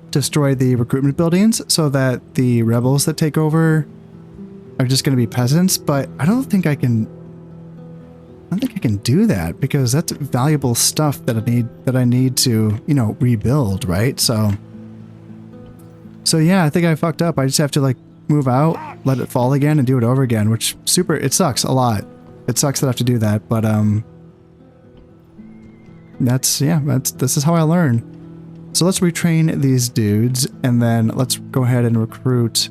destroy the recruitment buildings so that the rebels that take over are just going to be peasants, but I don't think I can do that because that's valuable stuff that I need to, you know, rebuild, right? So yeah, I think I fucked up. I just have to like move out, let it fall again, and do it over again, which it sucks a lot. It sucks that I have to do that, but this is how I learn. So let's retrain these dudes, and then let's go ahead and recruit.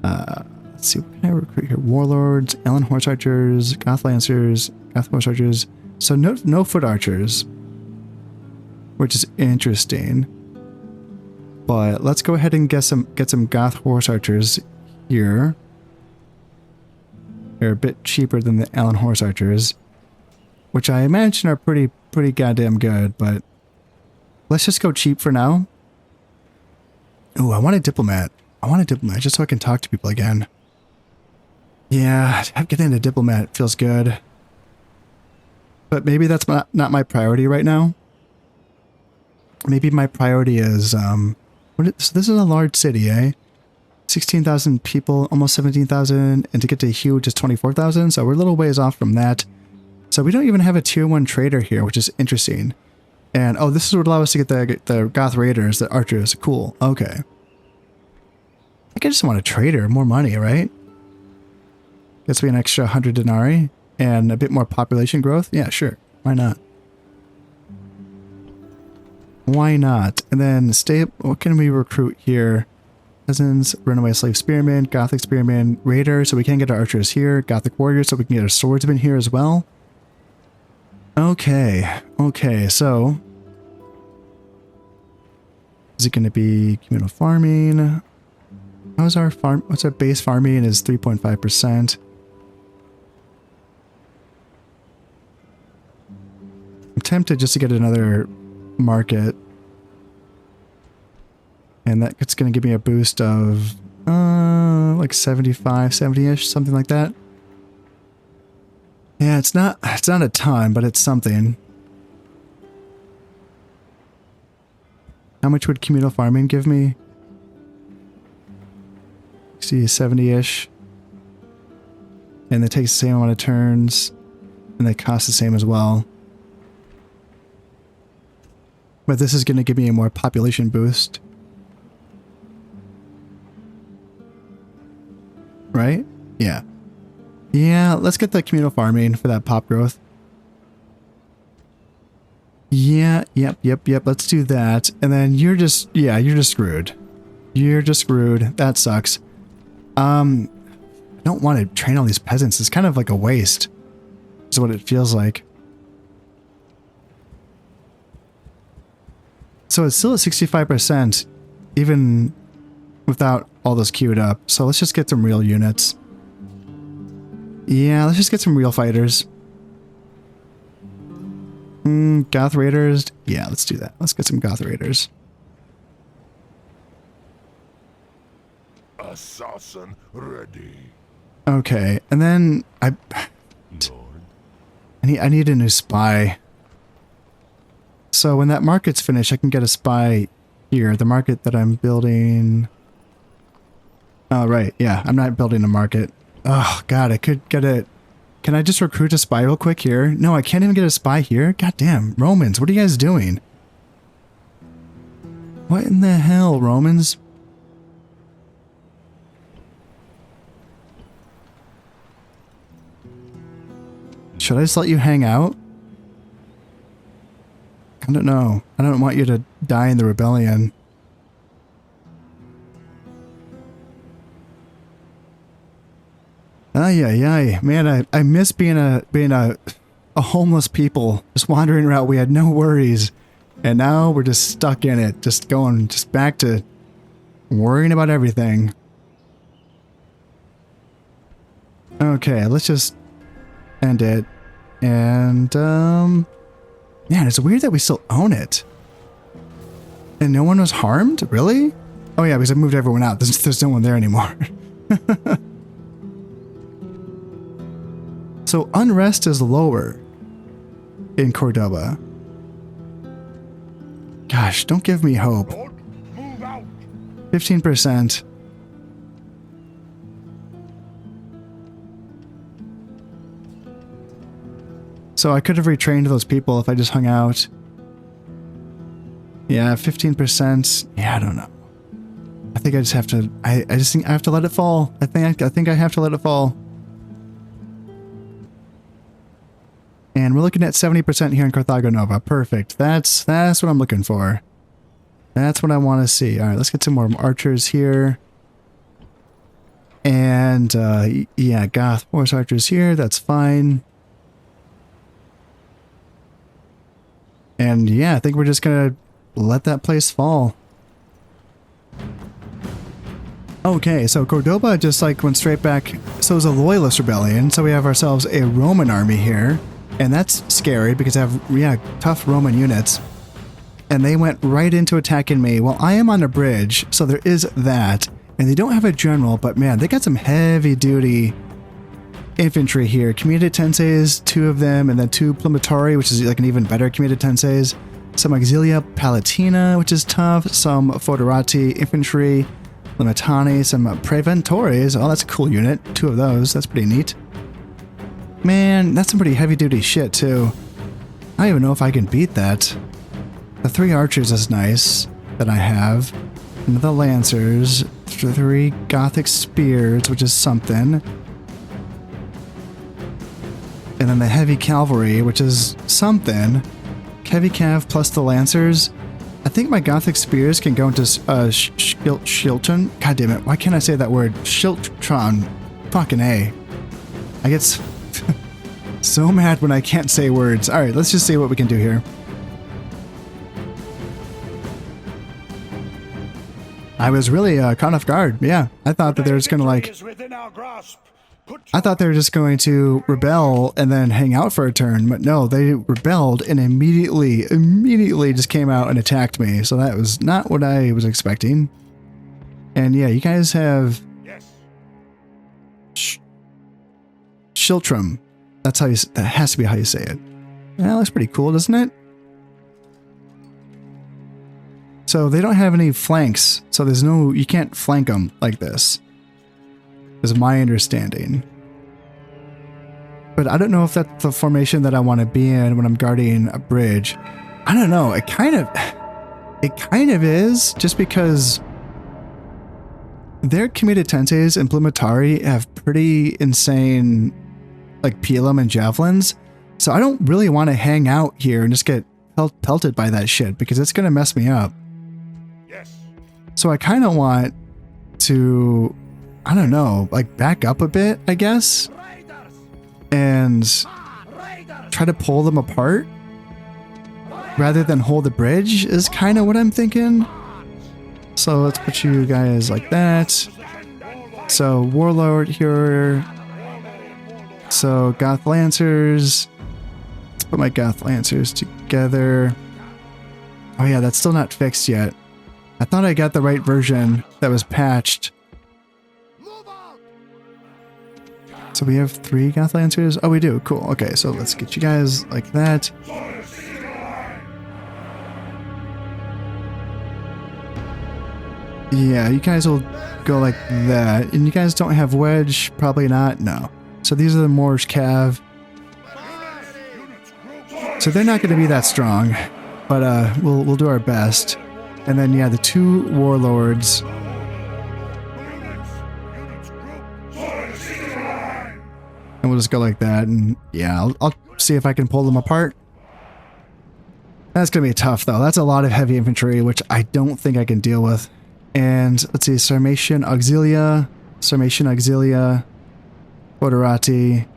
Let's see, what can I recruit here? Warlords, Allen horse archers, Goth lancers, Goth horse archers. So no foot archers, which is interesting. But let's go ahead and get some Goth horse archers here. They're a bit cheaper than the Allen horse archers, which I imagine are pretty goddamn good, but let's just go cheap for now. Ooh, I want a diplomat. Just so I can talk to people again. Yeah, getting a diplomat feels good. But maybe that's not my priority right now. Maybe my priority is, so this is a large city, eh? 16,000 people, almost 17,000, and to get to huge is 24,000, so we're a little ways off from that. So we don't even have a tier 1 trader here, which is interesting. And, oh, this is what allows us to get the Goth Raiders, the archers. Cool, okay. I think I just want a trader, more money, right? Gets me an extra 100 denarii and a bit more population growth. Yeah, sure, why not? Why not? And then what can we recruit here? peasants, runaway slave spearmen, Gothic spearmen, raider, so we can get our archers here, Gothic warriors, so we can get our swordsmen here as well. Okay, so is it going to be communal farming? How's our farm? What's our base farming is 3.5%. I'm tempted just to get another market. And that's going to give me a boost of like 75, 70-ish, something like that. Yeah, it's not a ton, but it's something. How much would communal farming give me? See, 70-ish. And it takes the same amount of turns. And they cost the same as well. But this is going to give me a more population boost. Right? Yeah. Yeah, let's get the communal farming for that pop growth. Yeah, yep. Let's do that. And then you're just screwed. You're just screwed. That sucks. I don't want to train all these peasants. It's kind of like a waste. Is what it feels like. So it's still at 65%, even without all those queued up. So let's just get some real units. Yeah, let's just get some real fighters. Goth Raiders. Yeah, let's do that. Let's get some Goth Raiders. Assassin ready. Okay, and then I need a new spy. So when that market's finished, I can get a spy here. The market that I'm building. Oh, right. Yeah, I'm not building a market. Oh, God, I could get it. Can I just recruit a spy real quick here? No, I can't even get a spy here. God damn, Romans, what are you guys doing? What in the hell, Romans? Should I just let you hang out? I don't know. I don't want you to die in the rebellion. Ay. Man, I miss being a homeless people, just wandering around. We had no worries. And now we're just stuck in it, just back to worrying about everything. Okay, let's just end it. And, man, it's weird that we still own it. And no one was harmed? Really? Oh yeah, because I moved everyone out. There's no one there anymore. So unrest is lower in Cordoba. Gosh, don't give me hope. Move out. 15%. So I could have retrained those people if I just hung out. Yeah, 15%. Yeah, I don't know. I think I just have to. I just think I have to let it fall. I think I have to let it fall. And we're looking at 70% here in Carthago Nova. Perfect. That's what I'm looking for. That's what I want to see. All right, let's get some more archers here. And yeah, Goth Force archers here. That's fine. And yeah, I think we're just gonna let that place fall. Okay, so Cordoba just like went straight back. So it was a loyalist rebellion. So we have ourselves a Roman army here. And that's scary because I have, yeah, tough Roman units. And they went right into attacking me. Well, I am on a bridge, so there is that. And they don't have a general, but man, they got some heavy-duty infantry here. Comitatenses, 2 of them, and then 2 Plumatori, which is like an even better Comitatenses. Some Auxilia Palatina, which is tough. Some Foderati infantry. Limitani, some Preventores. Oh, that's a cool unit. 2 of those. That's pretty neat. Man, that's some pretty heavy-duty shit, too. I don't even know if I can beat that. The 3 archers is nice that I have. And the lancers. 3 Gothic spears, which is something. And then the heavy cavalry, which is something. Heavy cav plus the lancers. I think my Gothic spears can go into Shilton. God damn it! Why can't I say that word? Shiltron. Fucking A. I get so mad when I can't say words. All right, let's just see what we can do here. I was really caught off guard. Yeah, I thought that they were just gonna like. I thought they were just going to rebel and then hang out for a turn, but no, they rebelled and immediately just came out and attacked me. So that was not what I was expecting. And yeah, you guys have Shiltrum. That's how you. That has to be how you say it. Yeah, that looks pretty cool, doesn't it? So they don't have any flanks, so there's no. You can't flank them like this. Is my understanding. But I don't know if that's the formation that I want to be in when I'm guarding a bridge. I don't know. It kind of is, just because their committed tenses and Plumatari have pretty insane like PLM and javelins. So I don't really want to hang out here and just get pelted by that shit, because it's gonna mess me up. Yes. So I kind of want to, I don't know, like back up a bit, I guess, and try to pull them apart rather than hold the bridge is kind of what I'm thinking. So let's put you guys like that. So Warlord here. So Goth Lancers. Let's put my Goth Lancers together. Oh yeah, that's still not fixed yet. I thought I got the right version that was patched. So we have 3 Goth Lancers? Oh, we do. Cool. Okay, so let's get you guys like that. Yeah, you guys will go like that. And you guys don't have Wedge? Probably not? No. So these are the Moorish Cav. So they're not going to be that strong. But we'll do our best. And then, yeah, the 2 Warlords. And we'll just go like that, and yeah, I'll see if I can pull them apart. That's going to be tough, though. That's a lot of heavy infantry, which I don't think I can deal with. And let's see, Sarmatian Auxilia, Foderati.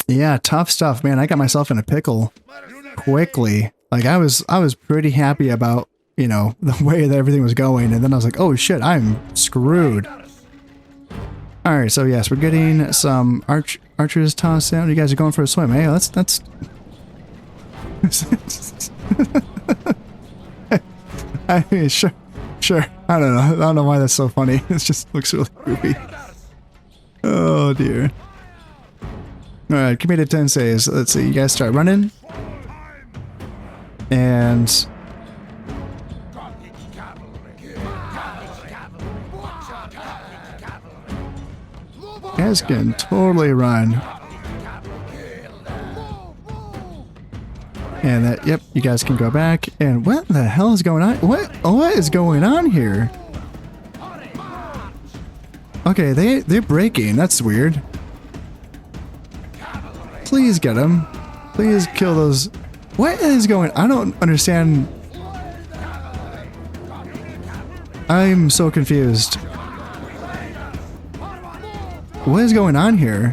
Yeah, tough stuff, man. I got myself in a pickle quickly. Like, I was pretty happy about, you know, the way that everything was going, and then I was like, oh shit, I'm screwed. Alright, so yes, we're getting some archers tossed out. You guys are going for a swim, eh? That's... I mean, sure. I don't know. I don't know why that's so funny. It just looks really goofy. Oh, dear. Alright, committed tenseis. Let's see, you guys start running. And... you guys can totally run. And that, yep, you guys can go back. And what the hell is going on? What is going on here? Okay, they're breaking. That's weird. Please get them. Please kill those. What is going? I don't understand. I'm so confused. What is going on here?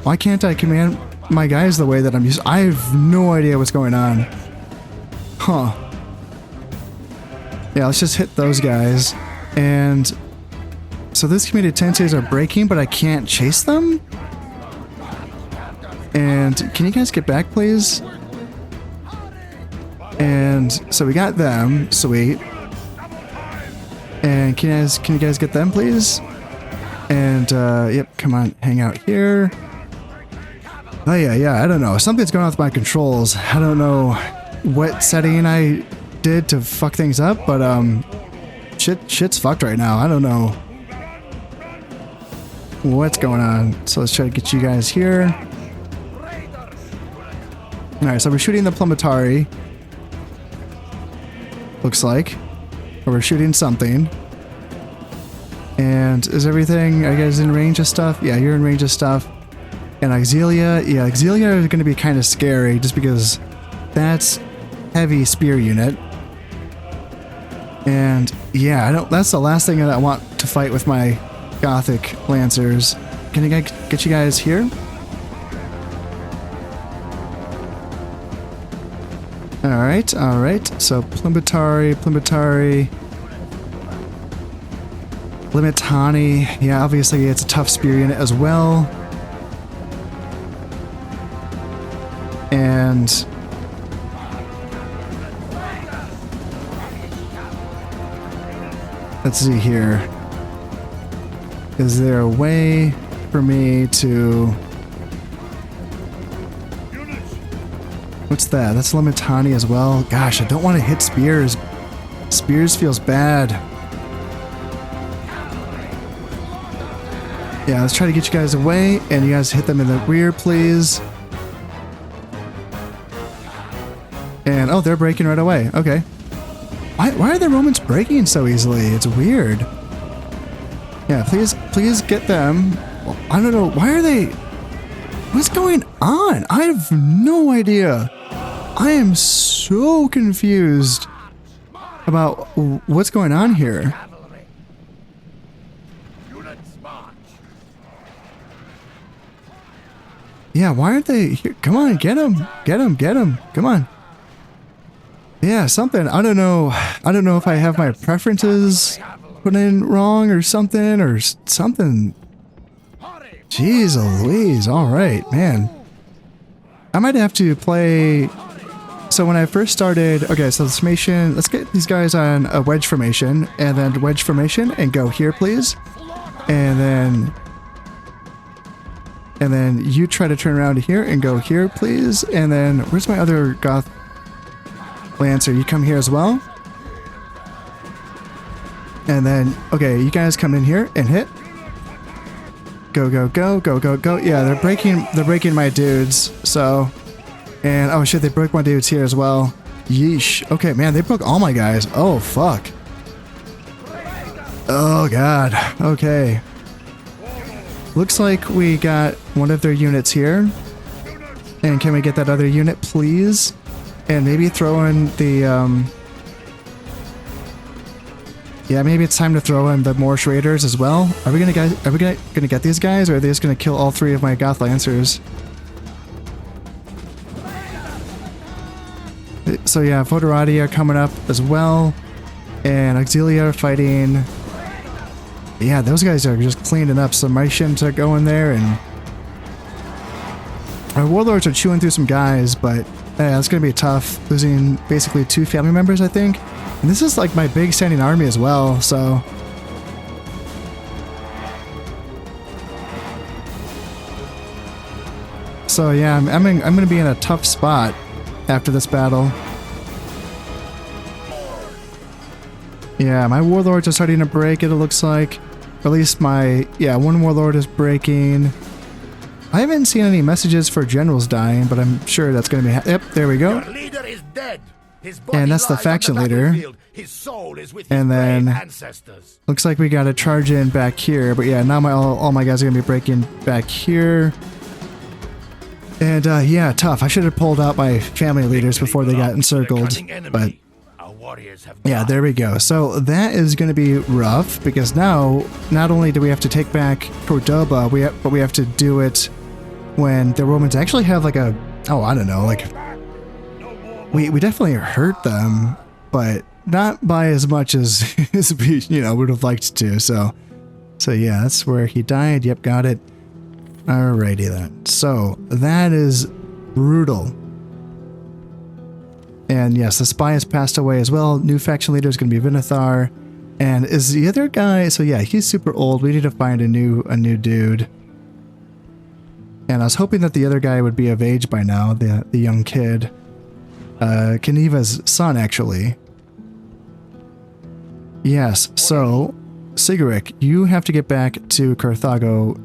Why can't I command my guys the way that I'm used? I have no idea what's going on. Huh. Yeah, let's just hit those guys. And so these committed tenses are breaking, but I can't chase them? And can you guys get back, please? And so we got them. Sweet. And can you guys get them, please? And, yep, come on, hang out here. Oh, yeah, I don't know. Something's going on with my controls. I don't know what setting I did to fuck things up, but, shit's fucked right now. I don't know what's going on. So let's try to get you guys here. Alright, so we're shooting the Plumatari. Looks like. Or we're shooting something. And is everything, are you guys in range of stuff? Yeah, you're in range of stuff. And Auxilia, yeah, Auxilia is going to be kind of scary just because That's heavy spear unit. And yeah, I don't. That's the last thing that I want to fight with my Gothic Lancers. Can I get you guys here? Alright, alright. So Plimbitari, Limitani. Yeah, obviously it's a tough spear unit as well. And let's see here. Is there a way for me to... What's that? That's Limitani as well. Gosh, I don't want to hit spears. Spears feels bad. Yeah, let's try to get you guys away, and you guys hit them in the rear, please. And, oh, they're breaking right away. Okay. Why are the Romans breaking so easily? It's weird. Yeah, please get them. I don't know. Why are they... What's going on? I have no idea. I am so confused about what's going on here. Yeah, why aren't they here? Come on, get them. Get them, get them. Come on. Yeah, something. I don't know. I don't know if I have my preferences put in wrong or something. Jeez Louise. All right, man. I might have to play... So when I first started... Okay, so this formation... Let's get these guys on a wedge formation. And then wedge formation. And go here, please. And then you try to turn around here and go here, please. And then... Where's my other Goth Lancer? You come here as well. And then... Okay, you guys come in here and hit. Go, go, go, go, go, go. Yeah, they're breaking my dudes, so... And, oh shit, they broke my dudes here as well. Yeesh. Okay, man, they broke all my guys. Oh, fuck. Oh, God. Okay. Looks like we got one of their units here. And can we get that other unit, please? And maybe throw in the, Yeah, maybe it's time to throw in the Morse Raiders as well. Are we gonna get these guys, or are they just gonna kill all three of my Goth Lancers? So yeah, Foderati are coming up as well, and Auxilia are fighting. Yeah, those guys are just cleaning up. Some Martians are going there, and our warlords are chewing through some guys, but yeah, it's gonna be tough, losing basically 2 family members, I think. And this is like my big standing army as well, so... So yeah, I'm gonna be in a tough spot after this battle. Yeah, my warlords are starting to break it looks like. Or at least my... Yeah, one warlord is breaking. I haven't seen any messages for generals dying, but I'm sure that's gonna be... Yep, there we go. Your leader is dead. And that's the faction leader. His soul is with and then ancestors. Looks like we gotta charge in back here. But yeah, now all my guys are gonna be breaking back here. And yeah, tough. I should have pulled out my family leaders before they got encircled. But yeah, there we go. So that is gonna be rough, because now not only do we have to take back Cordoba, but we have to do it when the Romans actually have like a... Oh, I don't know, like... We definitely hurt them, but not by as much as, as we, would have liked to. So yeah, that's where he died. Yep, got it. Alrighty then. So that is brutal. And yes, the spy has passed away as well. New faction leader is going to be Vinithar. And is the other guy... So yeah, he's super old. We need to find a new dude. And I was hoping that the other guy would be of age by now, the young kid. Kaniva's son, actually. Yes, so, Sigaric, you have to get back to Carthago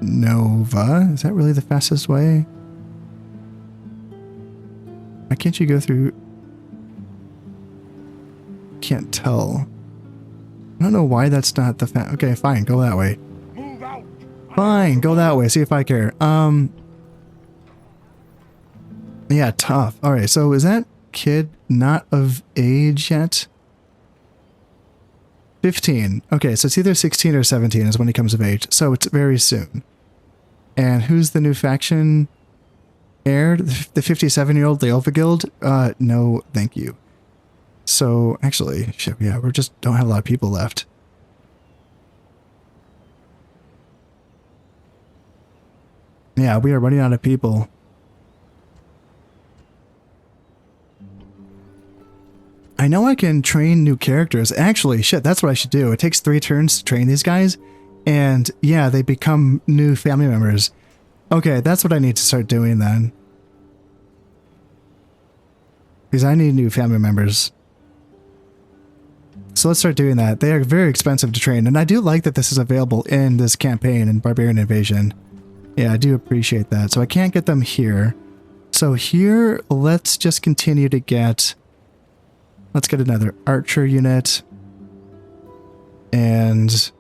Nova. Is that really the fastest way? Why can't you go through... Can't tell. I don't know why that's not the Okay, fine, go that way. Fine, go that way, see if I care. Yeah, tough. All right, so is that kid not of age yet? 15. Okay, so it's either 16 or 17 is when he comes of age. So it's very soon. And who's the new faction heir? The 57-year-old Leova Guild? No, thank you. So, actually, shit, yeah, we just don't have a lot of people left. Yeah, we are running out of people. I know I can train new characters. Actually, shit, that's what I should do. It takes 3 turns to train these guys. And yeah, they become new family members. Okay, that's what I need to start doing then. Because I need new family members. So let's start doing that. They are very expensive to train. And I do like that this is available in this campaign in Barbarian Invasion. Yeah, I do appreciate that. So I can't get them here. So here, let's just continue to get... Let's get another archer unit. And...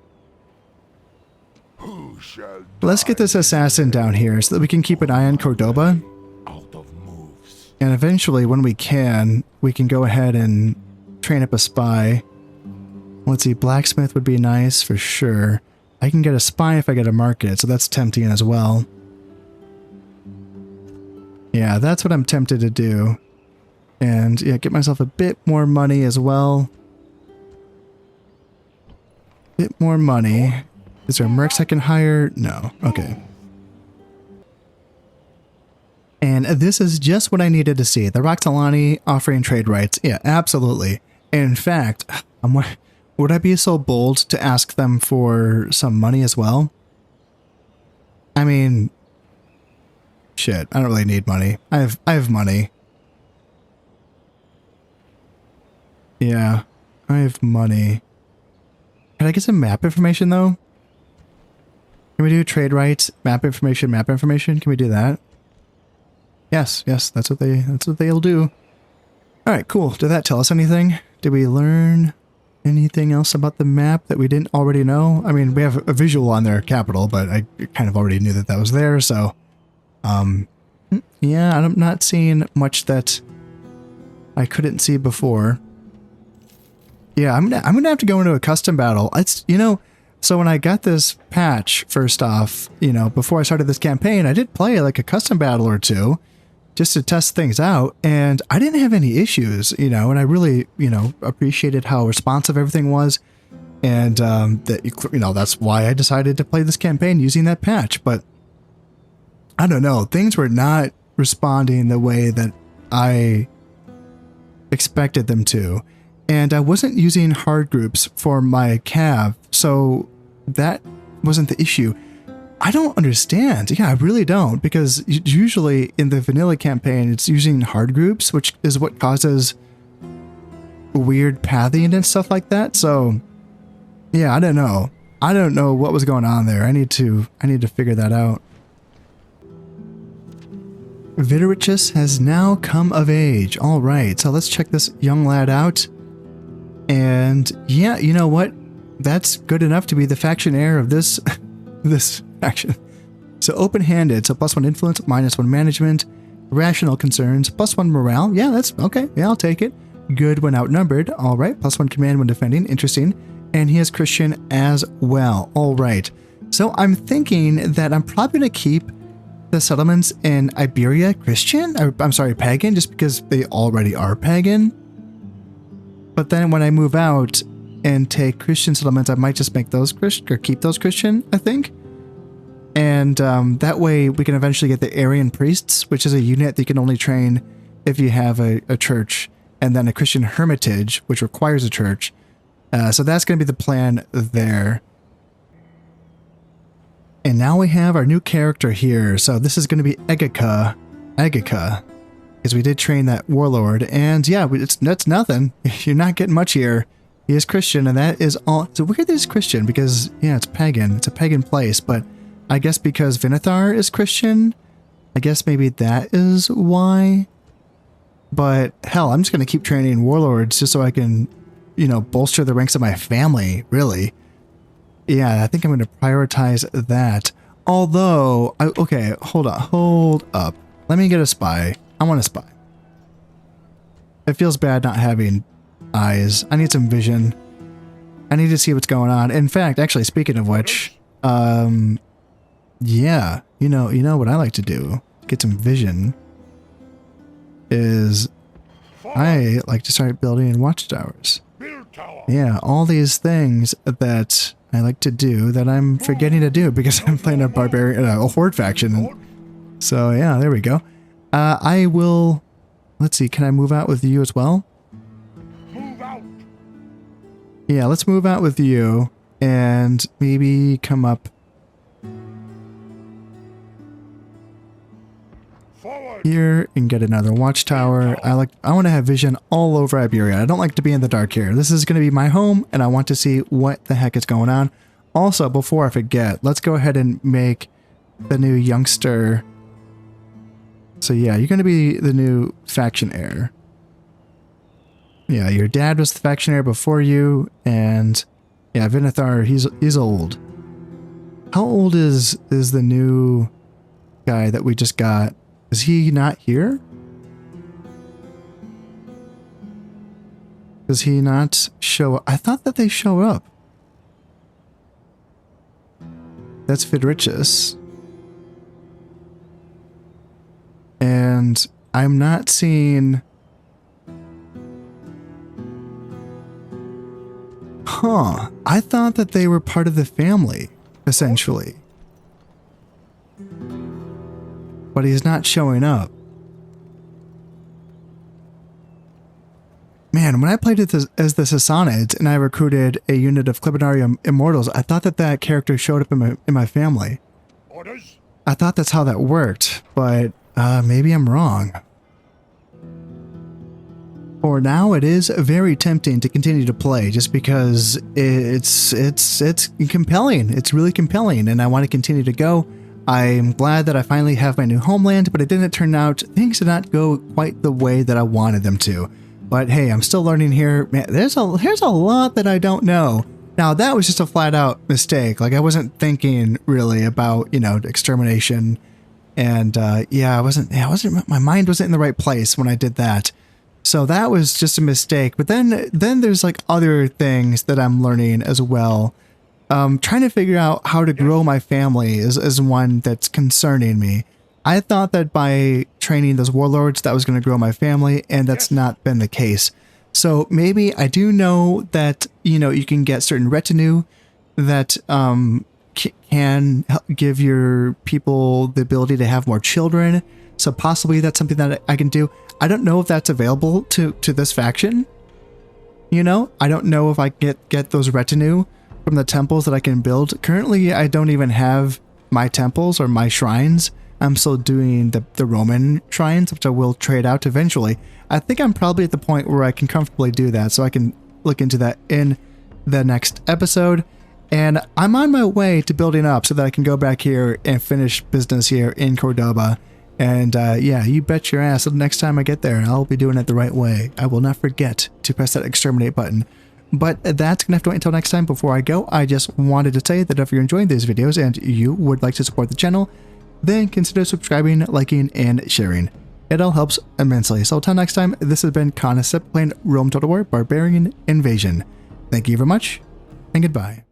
let's get this assassin down here so that we can keep an eye on Cordoba. Out of moves. And eventually, when we can go ahead and train up a spy. Let's see, blacksmith would be nice for sure. I can get a spy if I get a market, so that's tempting as well. Yeah, that's what I'm tempted to do. And yeah, get myself a bit more money as well. Bit more money. Is there mercs I can hire? No. Okay. And this is just what I needed to see. The Roxolani offering trade rights. Yeah, absolutely. In fact, would I be so bold to ask them for some money as well? I mean, shit, I don't really need money. I have money. Yeah, I have money. Can I get some map information though? Can we do trade rights, map information, map information? Can we do that? Yes, that's what they'll do. All right, cool. Did that tell us anything? Did we learn anything else about the map that we didn't already know? I mean, we have a visual on their capital, but I kind of already knew that was there, so yeah, I'm not seeing much that I couldn't see before. Yeah, I'm gonna have to go into a custom battle. It's, you know, so when I got this patch, first off, you know, before I started this campaign, I did play like a custom battle or two just to test things out, and I didn't have any issues, you know, and I really, you know, appreciated how responsive everything was, and that, you know, that's why I decided to play this campaign using that patch. But I don't know, things were not responding the way that I expected them to. And I wasn't using hard groups for my cav, so that wasn't the issue. I don't understand. Yeah, I really don't, because usually in the vanilla campaign, it's using hard groups, which is what causes weird pathing and stuff like that. So, yeah, I don't know. I don't know what was going on there. I need to figure that out. Vitoricus has now come of age. All right, so let's check this young lad out. And yeah, you know what? That's good enough to be the faction heir of this this faction. So open-handed, so +1 influence, -1 management, rational concerns, +1 morale. Yeah, that's okay. Yeah, I'll take it. Good when outnumbered. All right, +1 command when defending. Interesting. And he is Christian as well. All right. So I'm thinking that I'm probably going to keep the settlements in Iberia Christian. I'm sorry, pagan, just because they already are pagan. But then when I move out and take Christian settlements, I might just make those Christian, or keep those Christian, I think. And that way we can eventually get the Aryan priests, which is a unit that you can only train if you have a church, and then a Christian hermitage, which requires a church. So that's going to be the plan there. And now we have our new character here. So this is going to be Egika. Because we did train that warlord, and yeah, that's nothing. You're not getting much here. He is Christian, and that is all. So weird that he's Christian, because yeah, it's pagan. It's a pagan place, but I guess because Vinathar is Christian, I guess maybe that is why. But hell, I'm just gonna keep training warlords just so I can, you know, bolster the ranks of my family. Really, yeah, I think I'm gonna prioritize that. Although, okay, hold up. Let me get a spy. I want to spy. It feels bad not having eyes. I need some vision. I need to see what's going on. In fact, actually, speaking of which, yeah, you know what I like to do, get some vision, is I like to start building watchtowers. Yeah, all these things that I like to do that I'm forgetting to do because I'm playing a barbarian, a horde faction. So yeah, there we go. I will, let's see, can I move out with you as well? Move out. Yeah, let's move out with you and maybe come up Forward. here and get another watchtower. I want to have vision all over Iberia. I don't like to be in the dark here. This is going to be my home and I want to see what the heck is going on. Also, before I forget, let's go ahead and make the new youngster. So yeah, you're going to be the new faction heir. Yeah, your dad was the faction heir before you, and yeah, Vinithar, he's old. How old is the new guy that we just got? Is he not here? Does he not show up? I thought that they show up. That's Fidricius. And I'm not seeing... Huh. I thought that they were part of the family, essentially. But he's not showing up. Man, when I played it as the Sassanids and I recruited a unit of Clibinarium Immortals, I thought that that character showed up in my family. Orders. I thought that's how that worked, but maybe I'm wrong. For now, it is very tempting to continue to play just because it's compelling. It's really compelling, and I want to continue to go. I'm glad that I finally have my new homeland, but it didn't turn out, things did not go quite the way that I wanted them to. But hey, I'm still learning here. Man, there's a lot that I don't know. Now, that was just a flat out mistake. Like, I wasn't thinking really about, extermination. And yeah, my mind wasn't in the right place when I did that. So that was just a mistake. But then there's like other things that I'm learning as well. Trying to figure out how to grow my family is one that's concerning me. I thought that by training those warlords that was going to grow my family, and that's not been the case. So maybe I do know that, you can get certain retinue that can give your people the ability to have more children. So possibly that's something that I can do. I don't know if that's available to this faction. I don't know if I get those retinue from the temples that I can build. Currently, I don't even have my temples or my shrines. I'm still doing the Roman shrines, which I will trade out eventually. I think I'm probably at the point where I can comfortably do that, so I can look into that in the next episode. And I'm on my way to building up so that I can go back here and finish business here in Cordoba. And yeah, you bet your ass the next time I get there, I'll be doing it the right way. I will not forget to press that exterminate button. But that's going to have to wait until next time. Before I go, I just wanted to say that if you're enjoying these videos and you would like to support the channel, then consider subscribing, liking, and sharing. It all helps immensely. So until next time, this has been Concept playing Rome Total War Barbarian Invasion. Thank you very much, and goodbye.